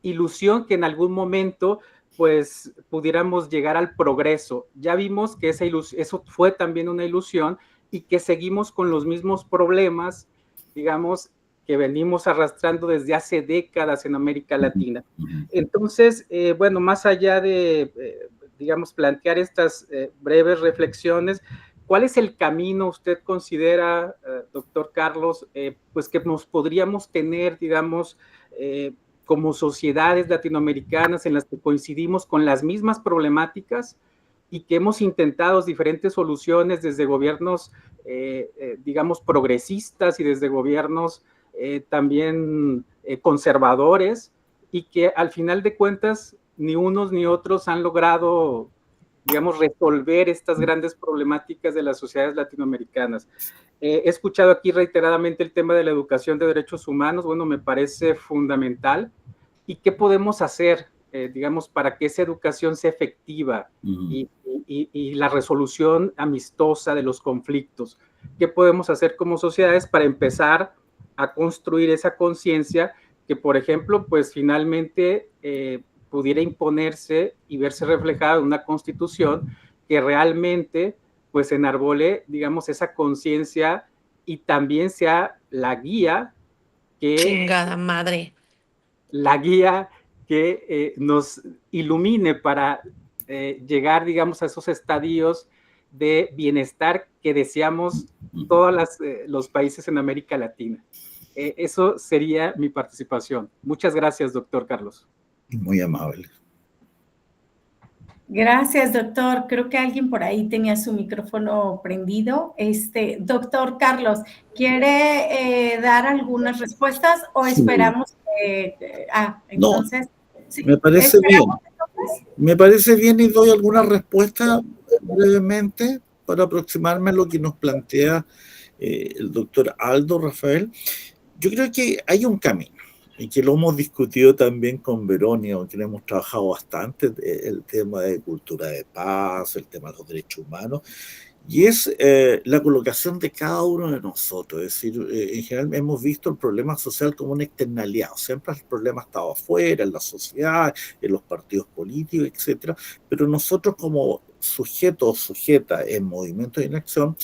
ilusión que en algún momento pues pudiéramos llegar al progreso. Ya vimos que eso fue también una ilusión y que seguimos con los mismos problemas, digamos, que venimos arrastrando desde hace décadas en América Latina. Entonces, bueno, más allá de, digamos, plantear estas breves reflexiones, ¿cuál es el camino usted considera, doctor Carlos, pues que nos podríamos tener, digamos, como sociedades latinoamericanas en las que coincidimos con las mismas problemáticas y que hemos intentado diferentes soluciones desde gobiernos, digamos, progresistas y desde gobiernos también conservadores, y que al final de cuentas ni unos ni otros han logrado, digamos, resolver estas grandes problemáticas de las sociedades latinoamericanas? He escuchado aquí reiteradamente el tema de la educación de derechos humanos. Bueno, me parece fundamental. ¿Y qué podemos hacer, digamos, para que esa educación sea efectiva y la resolución amistosa de los conflictos? ¿Qué podemos hacer como sociedades para empezar a construir esa conciencia que, por ejemplo, pues finalmente pudiera imponerse y verse reflejada en una constitución que realmente pues enarbole, digamos, esa conciencia y también sea la guía que... Chingada madre. La guía que nos ilumine para llegar, digamos, a esos estadios de bienestar que deseamos todos los países en América Latina. Eso sería mi participación. Muchas gracias, doctor Carlos. Muy amable. Gracias, doctor. Creo que alguien por ahí tenía su micrófono prendido. Doctor Carlos, ¿quiere dar algunas respuestas o esperamos? Entonces, no, sí, me parece bien. Entonces. Me parece bien y doy alguna respuesta brevemente para aproximarme a lo que nos plantea el doctor Aldo Rafael. Yo creo que hay un camino, y que lo hemos discutido también con Verónica, que hemos trabajado bastante, el tema de cultura de paz, el tema de los derechos humanos, y es la colocación de cada uno de nosotros. Es decir, en general hemos visto el problema social como una externalidad. Siempre el problema ha estado afuera, en la sociedad, en los partidos políticos, etcétera, pero nosotros como sujetos o sujetas en movimientos y en acción,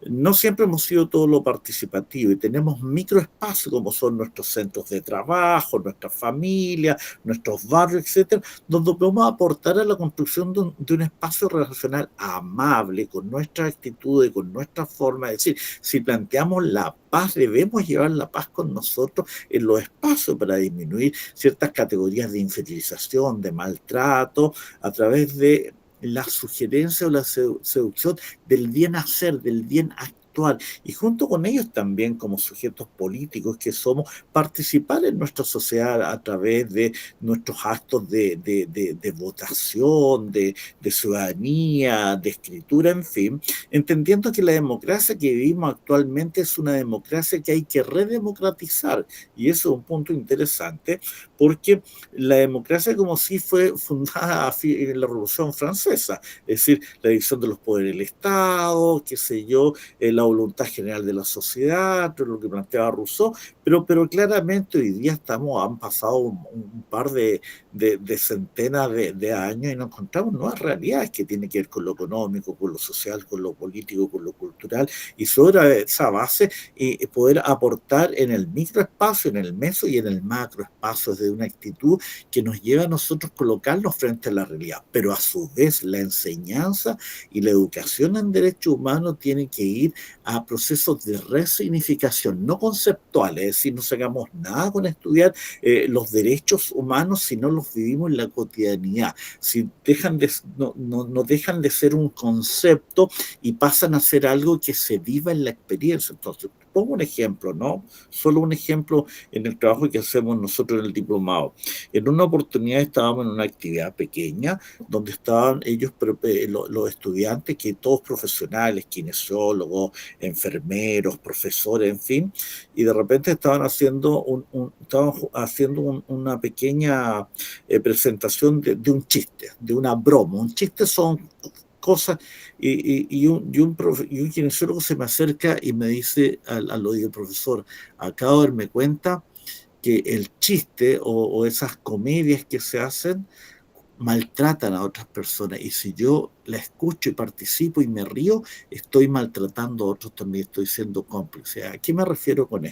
no siempre hemos sido todo lo participativo y tenemos microespacios como son nuestros centros de trabajo, nuestras familias, nuestros barrios, etcétera, donde podemos aportar a la construcción de un espacio relacional amable, con nuestras actitudes, con nuestra forma de decir. Si planteamos la paz, debemos llevar la paz con nosotros en los espacios para disminuir ciertas categorías de inferiorización, de maltrato, a través de la sugerencia o la seducción del bien hacer, del bien actuar, y junto con ellos también como sujetos políticos que somos, participar en nuestra sociedad a través de nuestros actos de votación, de ciudadanía, de escritura, en fin, entendiendo que la democracia que vivimos actualmente es una democracia que hay que redemocratizar, y eso es un punto interesante, porque la democracia como sí fue fundada en la Revolución Francesa, es decir, la división de los poderes del Estado, qué sé yo, la voluntad general de la sociedad, todo lo que planteaba Rousseau, pero claramente hoy día han pasado un par de centenas de años y nos encontramos nuevas realidades que tienen que ver con lo económico, con lo social, con lo político, con lo cultural, y sobre esa base poder aportar en el microespacio, en el meso y en el macroespacio de una actitud que nos lleva a nosotros colocarnos frente a la realidad, pero a su vez la enseñanza y la educación en derechos humanos tienen que ir a procesos de resignificación, no conceptuales, es decir, no sacamos nada con estudiar los derechos humanos si no los vivimos en la cotidianidad, si no dejan de ser un concepto y pasan a ser algo que se viva en la experiencia. Entonces, pongo un ejemplo, ¿no? Solo un ejemplo en el trabajo que hacemos nosotros en el diplomado. En una oportunidad estábamos en una actividad pequeña donde estaban ellos, los estudiantes, que todos profesionales, kinesiólogos, enfermeros, profesores, en fin, y de repente estaban haciendo una pequeña presentación de un chiste, de una broma. Un chiste son cosas, y un kinesiólogo se me acerca y me dice al oído: profesor, acabo de darme cuenta que el chiste o esas comedias que se hacen maltratan a otras personas, y si yo la escucho y participo y me río, estoy maltratando a otros también, estoy siendo cómplice. ¿A qué me refiero con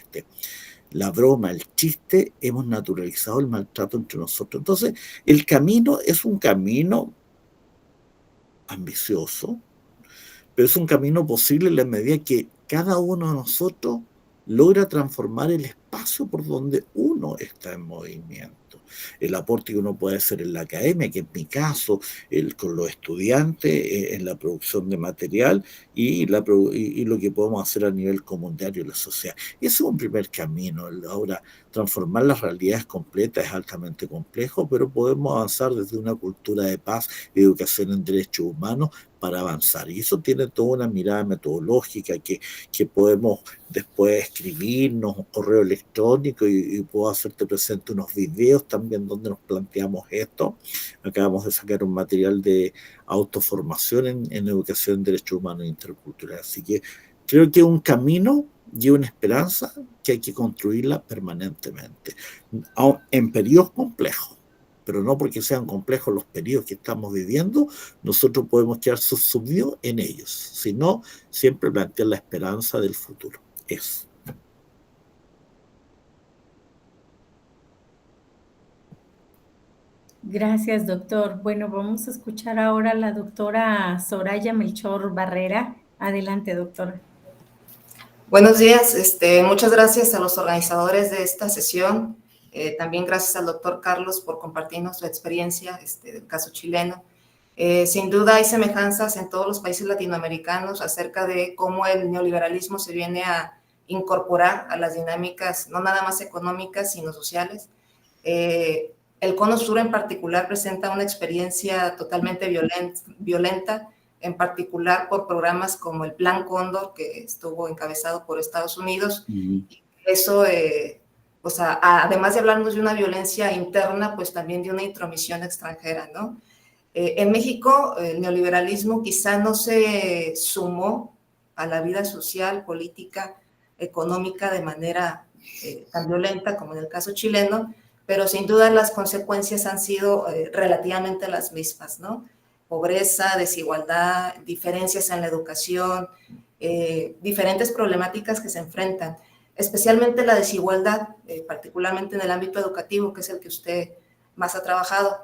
la broma, el chiste? Hemos naturalizado el maltrato entre nosotros. Entonces, el camino es un camino ambicioso, pero es un camino posible en la medida que cada uno de nosotros logra transformar el espacio por donde uno está en movimiento. El aporte que uno puede hacer en la academia, que en mi caso, con los estudiantes, en la producción de material y lo que podemos hacer a nivel comunitario en la sociedad. Ese es un primer camino. Ahora, transformar las realidades completas es altamente complejo, pero podemos avanzar desde una cultura de paz y educación en derechos humanos para avanzar. Y eso tiene toda una mirada metodológica que podemos después escribirnos un correo electrónico y puedo hacerte presente unos videos también donde nos planteamos esto. Acabamos de sacar un material de autoformación en educación en derechos humanos e intercultural. Así que creo que un camino y una esperanza que hay que construirla permanentemente, en periodos complejos. Pero no porque sean complejos los periodos que estamos viviendo, nosotros podemos quedar subsumidos en ellos, sino siempre plantear la esperanza del futuro. Eso. Gracias, doctor. Bueno, vamos a escuchar ahora a la doctora Soraya Melchor Barrera. Adelante, doctora. Buenos días. Muchas gracias a los organizadores de esta sesión. También gracias al doctor Carlos por compartirnos su experiencia del caso chileno. Sin duda hay semejanzas en todos los países latinoamericanos acerca de cómo el neoliberalismo se viene a incorporar a las dinámicas, no nada más económicas, sino sociales. El Cono Sur en particular presenta una experiencia totalmente violenta, en particular por programas como el Plan Cóndor, que estuvo encabezado por Estados Unidos. Eso, además de hablarnos de una violencia interna, pues también de una intromisión extranjera, ¿no? En México, el neoliberalismo quizá no se sumó a la vida social, política, económica de manera tan violenta como en el caso chileno, pero sin duda las consecuencias han sido relativamente las mismas, ¿no? pobreza, desigualdad, diferencias en la educación, diferentes problemáticas que se enfrentan, especialmente la desigualdad, particularmente en el ámbito educativo, que es el que usted más ha trabajado.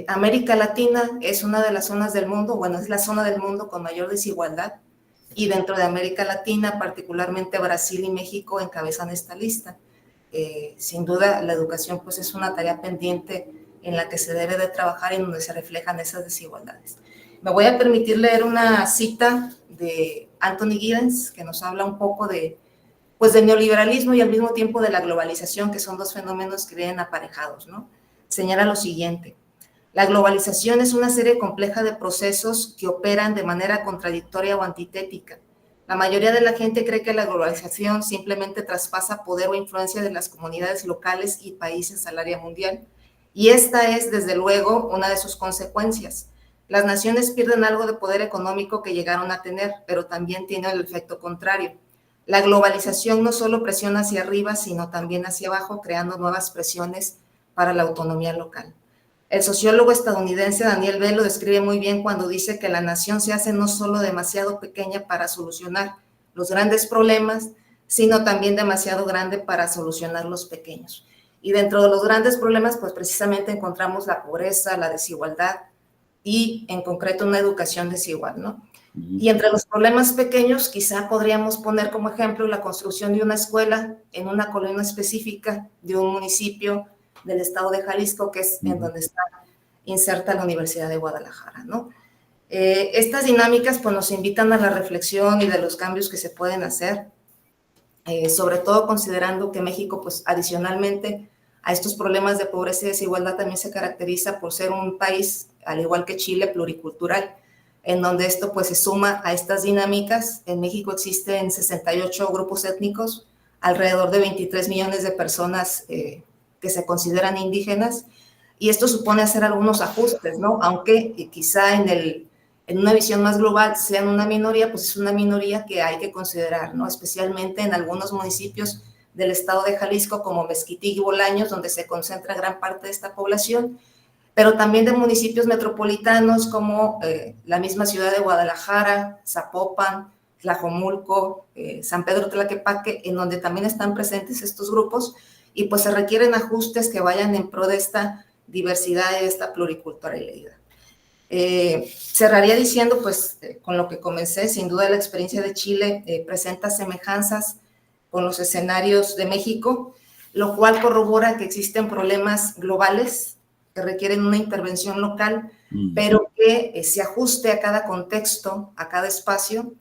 América Latina es una de las zonas del mundo, bueno, es la zona del mundo con mayor desigualdad, y dentro de América Latina, particularmente Brasil y México encabezan esta lista. Sin duda, la educación pues es una tarea pendiente en la que se debe de trabajar y en donde se reflejan esas desigualdades. Me voy a permitir leer una cita de Anthony Giddens, que nos habla un poco de, pues, del neoliberalismo y al mismo tiempo de la globalización, que son dos fenómenos que vienen aparejados, ¿no? Señala lo siguiente: la globalización es una serie compleja de procesos que operan de manera contradictoria o antitética. La mayoría de la gente cree que la globalización simplemente traspasa poder o influencia de las comunidades locales y países al área mundial, y esta es, desde luego, una de sus consecuencias. Las naciones pierden algo de poder económico que llegaron a tener, pero también tiene el efecto contrario. La globalización no solo presiona hacia arriba, sino también hacia abajo, creando nuevas presiones para la autonomía local. El sociólogo estadounidense Daniel Bell lo describe muy bien cuando dice que la nación se hace no solo demasiado pequeña para solucionar los grandes problemas, sino también demasiado grande para solucionar los pequeños. Y dentro de los grandes problemas, pues precisamente encontramos la pobreza, la desigualdad y en concreto una educación desigual, ¿no? Y entre los problemas pequeños, quizá podríamos poner como ejemplo la construcción de una escuela en una colonia específica de un municipio del estado de Jalisco, que es en donde está inserta la Universidad de Guadalajara, ¿no? Estas dinámicas pues nos invitan a la reflexión y de los cambios que se pueden hacer, sobre todo considerando que México, pues adicionalmente a estos problemas de pobreza y desigualdad, también se caracteriza por ser un país, al igual que Chile, pluricultural, en donde esto pues se suma a estas dinámicas. En México existen 68 grupos étnicos, alrededor de 23 millones de personas que se consideran indígenas, y esto supone hacer algunos ajustes, ¿no? Aunque quizá en una visión más global sean una minoría, pues es una minoría que hay que considerar, ¿no? Especialmente en algunos municipios del estado de Jalisco, como Mezquití y Bolaños, donde se concentra gran parte de esta población, pero también de municipios metropolitanos como la misma ciudad de Guadalajara, Zapopan, Tlajomulco, San Pedro Tlaquepaque, en donde también están presentes estos grupos, y pues se requieren ajustes que vayan en pro de esta diversidad y de esta pluriculturalidad. Cerraría diciendo, pues, con lo que comencé, sin duda la experiencia de Chile presenta semejanzas con los escenarios de México, lo cual corrobora que existen problemas globales que requieren una intervención local, pero que se ajuste a cada contexto, a cada espacio,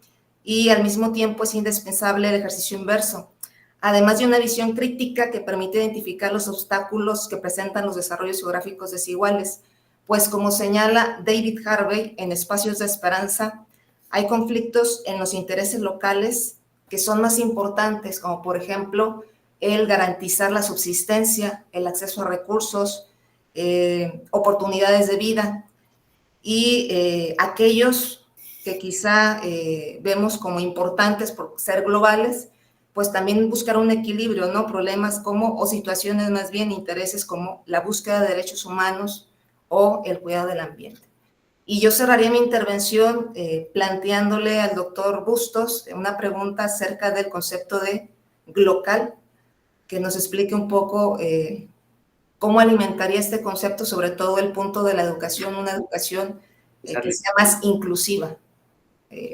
y al mismo tiempo es indispensable el ejercicio inverso, además de una visión crítica que permite identificar los obstáculos que presentan los desarrollos geográficos desiguales, pues como señala David Harvey en Espacios de Esperanza, hay conflictos en los intereses locales que son más importantes, como por ejemplo el garantizar la subsistencia, el acceso a recursos, oportunidades de vida, y aquellos que quizá vemos como importantes por ser globales, pues también buscar un equilibrio, ¿no? Problemas como, o situaciones más bien, intereses como la búsqueda de derechos humanos o el cuidado del ambiente. Y yo cerraría mi intervención planteándole al doctor Bustos una pregunta acerca del concepto de local, que nos explique un poco cómo alimentaría este concepto, sobre todo el punto de la educación, una educación que sea más inclusiva,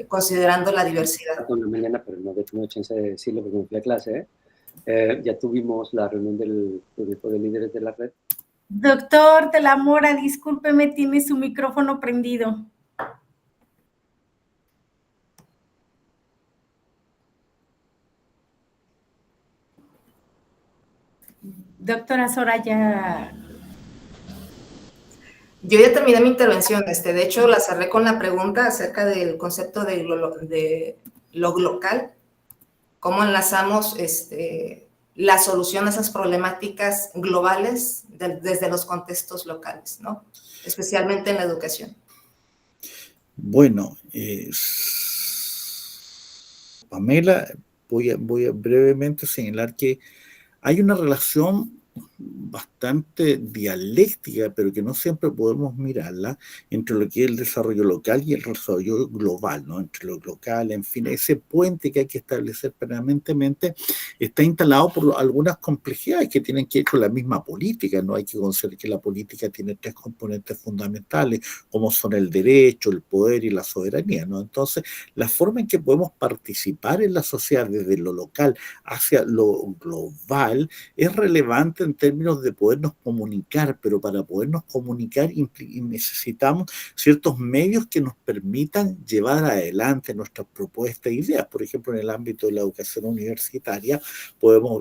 considerando la diversidad. Con la mañana, pero no he tenido chance de decirlo porque me fui a clase. Ya tuvimos la reunión del grupo de líderes de la red. Doctor de la Mora, discúlpeme, tiene su micrófono prendido. Doctora Soraya. Yo ya terminé mi intervención, de hecho la cerré con la pregunta acerca del concepto de lo local, cómo enlazamos la solución a esas problemáticas globales desde los contextos locales, ¿no? Especialmente en la educación. Bueno, Pamela, voy a brevemente señalar que hay una relación bastante dialéctica, pero que no siempre podemos mirarla, entre lo que es el desarrollo local y el desarrollo global, ¿no? Entre lo local, en fin, ese puente que hay que establecer permanentemente está instalado por algunas complejidades que tienen que ver con la misma política, ¿no? Hay que considerar que la política tiene tres componentes fundamentales, como son el derecho, el poder y la soberanía, ¿no? Entonces, la forma en que podemos participar en la sociedad desde lo local hacia lo global es relevante en términos de podernos comunicar, pero para podernos comunicar necesitamos ciertos medios que nos permitan llevar adelante nuestras propuestas e ideas. Por ejemplo, en el ámbito de la educación universitaria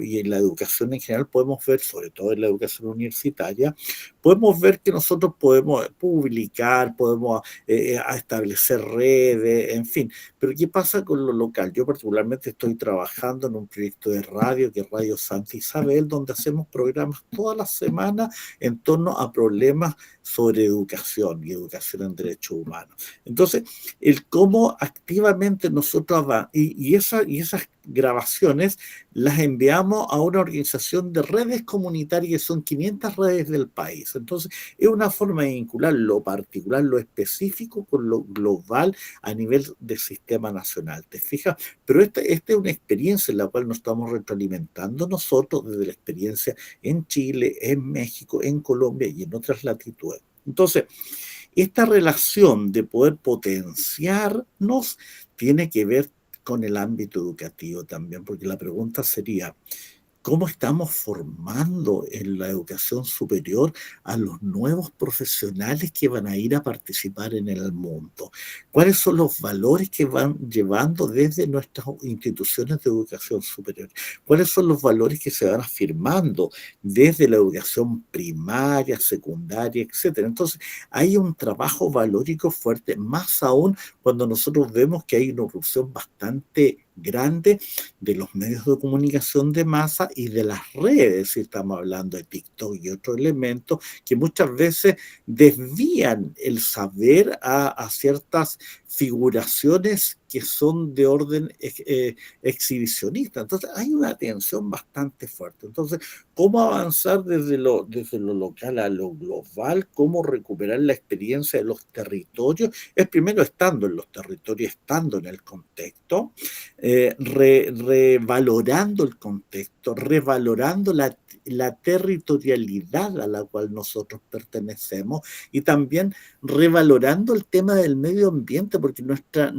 y en la educación en general podemos ver, sobre todo en la educación universitaria, podemos ver que nosotros podemos publicar, podemos establecer redes, en fin. Pero ¿qué pasa con lo local? Yo particularmente estoy trabajando en un proyecto de radio, que es Radio Santa Isabel, donde hacemos programas todas las semanas en torno a problemas sobre educación y educación en derechos humanos. Entonces, el cómo activamente nosotros esas grabaciones las enviamos a una organización de redes comunitarias que son 500 redes del país. Entonces, es una forma de vincular lo particular, lo específico con lo global a nivel del sistema nacional. ¿Te fijas? Pero esta es una experiencia en la cual nos estamos retroalimentando nosotros desde la experiencia en Chile, en México, en Colombia y en otras latitudes. Entonces, esta relación de poder potenciarnos tiene que ver con el ámbito educativo también, porque la pregunta sería, ¿cómo estamos formando en la educación superior a los nuevos profesionales que van a ir a participar en el mundo? ¿Cuáles son los valores que van llevando desde nuestras instituciones de educación superior? ¿Cuáles son los valores que se van afirmando desde la educación primaria, secundaria, etcétera? Entonces, hay un trabajo valórico fuerte, más aún cuando nosotros vemos que hay una erupción bastante grande de los medios de comunicación de masa y de las redes, si estamos hablando de TikTok y otros elementos que muchas veces desvían el saber a ciertas figuraciones que son de orden exhibicionista. Entonces hay una tensión bastante fuerte. Entonces, ¿cómo avanzar desde lo local a lo global? ¿Cómo recuperar la experiencia de los territorios? Es primero estando en los territorios, estando en el contexto, revalorando el contexto, revalorando la territorialidad a la cual nosotros pertenecemos y también revalorando el tema del medio ambiente, porque nuestra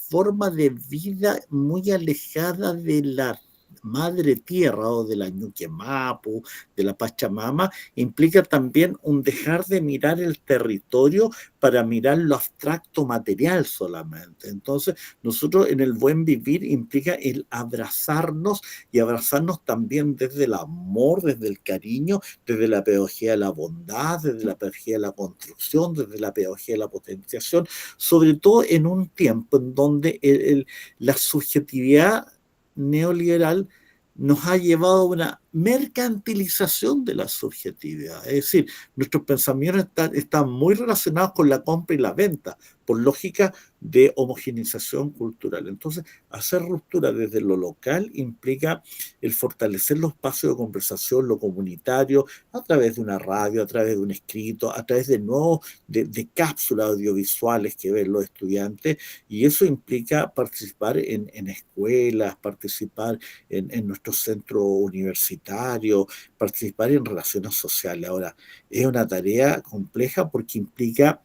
forma de vida muy alejada de la madre tierra o de la Ñuque Mapu, de la Pachamama, implica también un dejar de mirar el territorio para mirar lo abstracto material solamente. Entonces, nosotros en el buen vivir implica el abrazarnos y abrazarnos también desde el amor, desde el cariño, desde la pedagogía de la bondad, desde la pedagogía de la construcción, desde la pedagogía de la potenciación, sobre todo en un tiempo en donde la subjetividad neoliberal nos ha llevado a una mercantilización de la subjetividad. Es decir, nuestros pensamientos están muy relacionados con la compra y la venta, por lógica de homogeneización cultural. Entonces, hacer ruptura desde lo local implica el fortalecer los espacios de conversación, lo comunitario, a través de una radio, a través de un escrito, a través de cápsulas audiovisuales que ven los estudiantes, y eso implica participar en escuelas, participar en nuestros centros universitarios, participar en relaciones sociales. Ahora, es una tarea compleja porque implica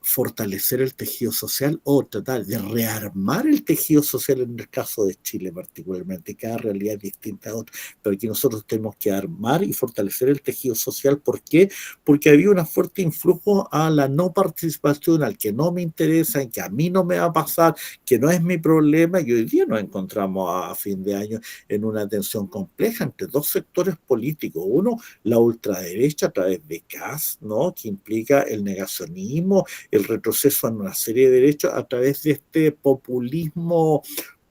fortalecer el tejido social o tratar de rearmar el tejido social en el caso de Chile particularmente. Cada realidad es distinta a otra, pero aquí nosotros tenemos que armar y fortalecer el tejido social. ¿Por qué? Porque había un fuerte influjo a la no participación, al que no me interesa, en que a mí no me va a pasar, que no es mi problema, y hoy día nos encontramos a fin de año en una tensión compleja entre dos sectores políticos. Uno, la ultraderecha a través de CAS, ¿no?, que implica el negacionismo, el retroceso en una serie de derechos a través de este populismo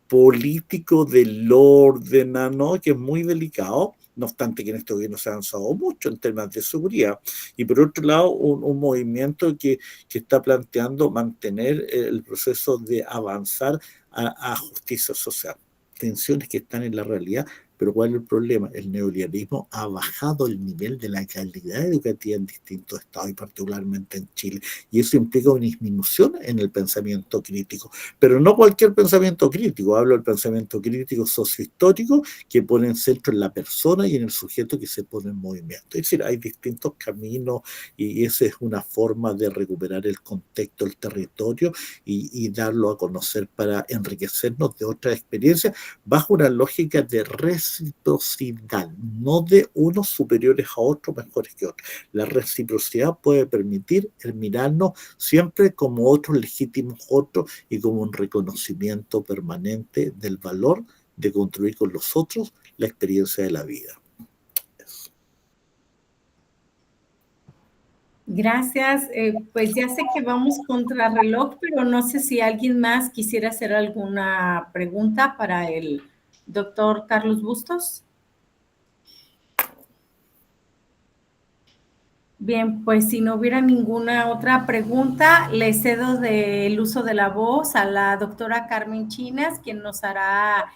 político del orden, ¿no?, que es muy delicado. No obstante que en este gobierno se ha avanzado mucho en temas de seguridad. Y por otro lado, un movimiento que está planteando mantener el proceso de avanzar a justicia social. Tensiones que están en la realidad Pero ¿cuál es el problema? El neoliberalismo ha bajado el nivel de la calidad educativa en distintos estados y particularmente en Chile, y eso implica una disminución en el pensamiento crítico, pero no cualquier pensamiento crítico. Hablo del pensamiento crítico sociohistórico que pone en centro en la persona y en el sujeto que se pone en movimiento. Es decir, hay distintos caminos y esa es una forma de recuperar el contexto, el territorio y darlo a conocer para enriquecernos de otras experiencias bajo una lógica de reciprocidad, no de unos superiores a otros, mejores que otros. La reciprocidad puede permitir el mirarnos siempre como otros legítimos otros y como un reconocimiento permanente del valor de construir con los otros la experiencia de la vida. Gracias. Pues ya sé que vamos contra reloj, pero no sé si alguien más quisiera hacer alguna pregunta para el doctor Carlos Bustos. Bien, pues si no hubiera ninguna otra pregunta, le cedo el uso de la voz a la doctora Carmen Chinas, quien nos hará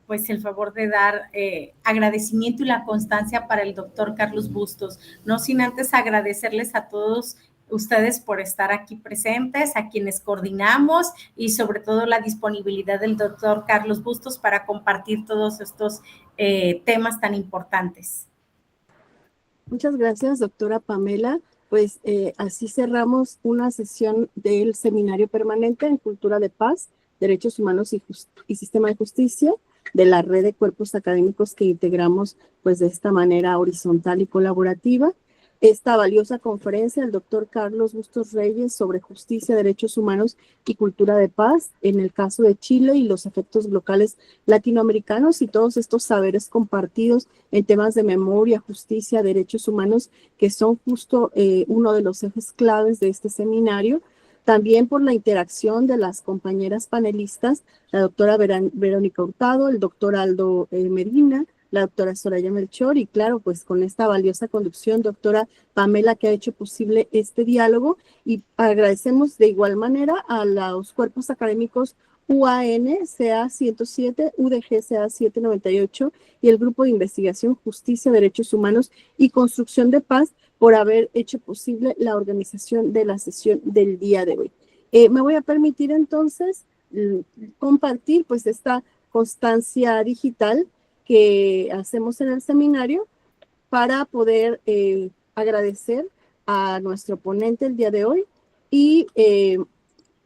pues el favor de dar agradecimiento y la constancia para el doctor Carlos Bustos. No sin antes agradecerles a todos ustedes por estar aquí presentes, a quienes coordinamos y sobre todo la disponibilidad del doctor Carlos Bustos para compartir todos estos temas tan importantes. Muchas gracias, doctora Pamela. Pues así cerramos una sesión del Seminario Permanente en Cultura de Paz, Derechos Humanos y Sistema de Justicia, de la red de cuerpos académicos que integramos pues de esta manera horizontal y colaborativa. Esta valiosa conferencia del doctor Carlos Bustos Reyes sobre justicia, derechos humanos y cultura de paz en el caso de Chile y los efectos locales latinoamericanos y todos estos saberes compartidos en temas de memoria, justicia, derechos humanos, que son justo uno de los ejes claves de este seminario. También por la interacción de las compañeras panelistas, la doctora Verónica Hurtado, el doctor Aldo Medina, la doctora Soraya Melchor y claro, pues con esta valiosa conducción, doctora Pamela, que ha hecho posible este diálogo, y agradecemos de igual manera a los cuerpos académicos UAN, CA 107, UDG CA 798 y el Grupo de Investigación Justicia, Derechos Humanos y Construcción de Paz por haber hecho posible la organización de la sesión del día de hoy. Me voy a permitir entonces compartir pues esta constancia digital que hacemos en el seminario para poder agradecer a nuestro ponente el día de hoy y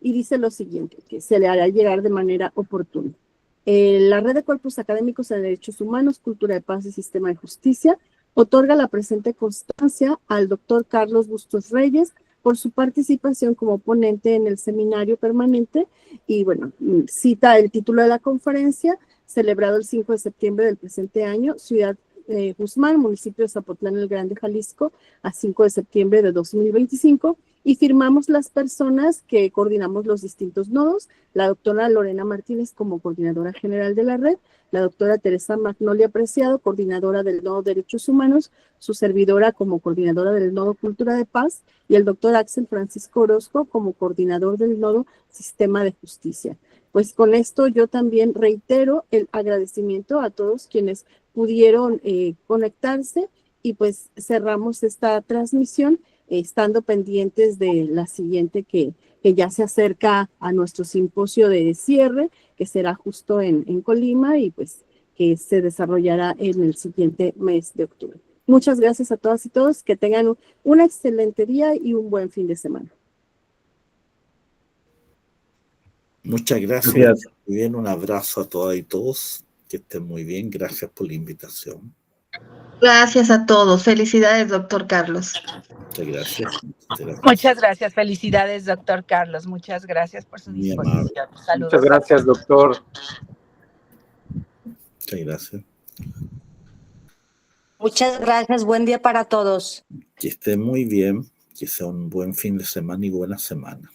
dice lo siguiente, que se le hará llegar de manera oportuna. La Red de Cuerpos Académicos de Derechos Humanos, Cultura de Paz y Sistema de Justicia otorga la presente constancia al doctor Carlos Bustos Reyes por su participación como ponente en el seminario permanente y bueno, cita el título de la conferencia, celebrado el 5 de septiembre del presente año, Ciudad Guzmán, municipio de Zapotlán el Grande, Jalisco, a 5 de septiembre de 2025, y firmamos las personas que coordinamos los distintos nodos, la doctora Lorena Martínez como coordinadora general de la red, la doctora Teresa Magnolia Preciado, coordinadora del nodo Derechos Humanos, su servidora como coordinadora del nodo Cultura de Paz, y el doctor Axel Francisco Orozco como coordinador del nodo Sistema de Justicia. Pues con esto yo también reitero el agradecimiento a todos quienes pudieron conectarse y pues cerramos esta transmisión estando pendientes de la siguiente que ya se acerca a nuestro simposio de cierre, que será justo en Colima y pues que se desarrollará en el siguiente mes de octubre. Muchas gracias a todas y todos, que tengan un excelente día y un buen fin de semana. Muchas gracias. Muy bien, un abrazo a todas y todos, que estén muy bien, gracias por la invitación. Gracias a todos, felicidades, doctor Carlos. Muchas gracias. Muchas gracias, felicidades, doctor Carlos, muchas gracias por su disposición. Saludos. Muchas gracias, doctor. Muchas gracias. Muchas gracias, buen día para todos. Que estén muy bien, que sea un buen fin de semana y buena semana.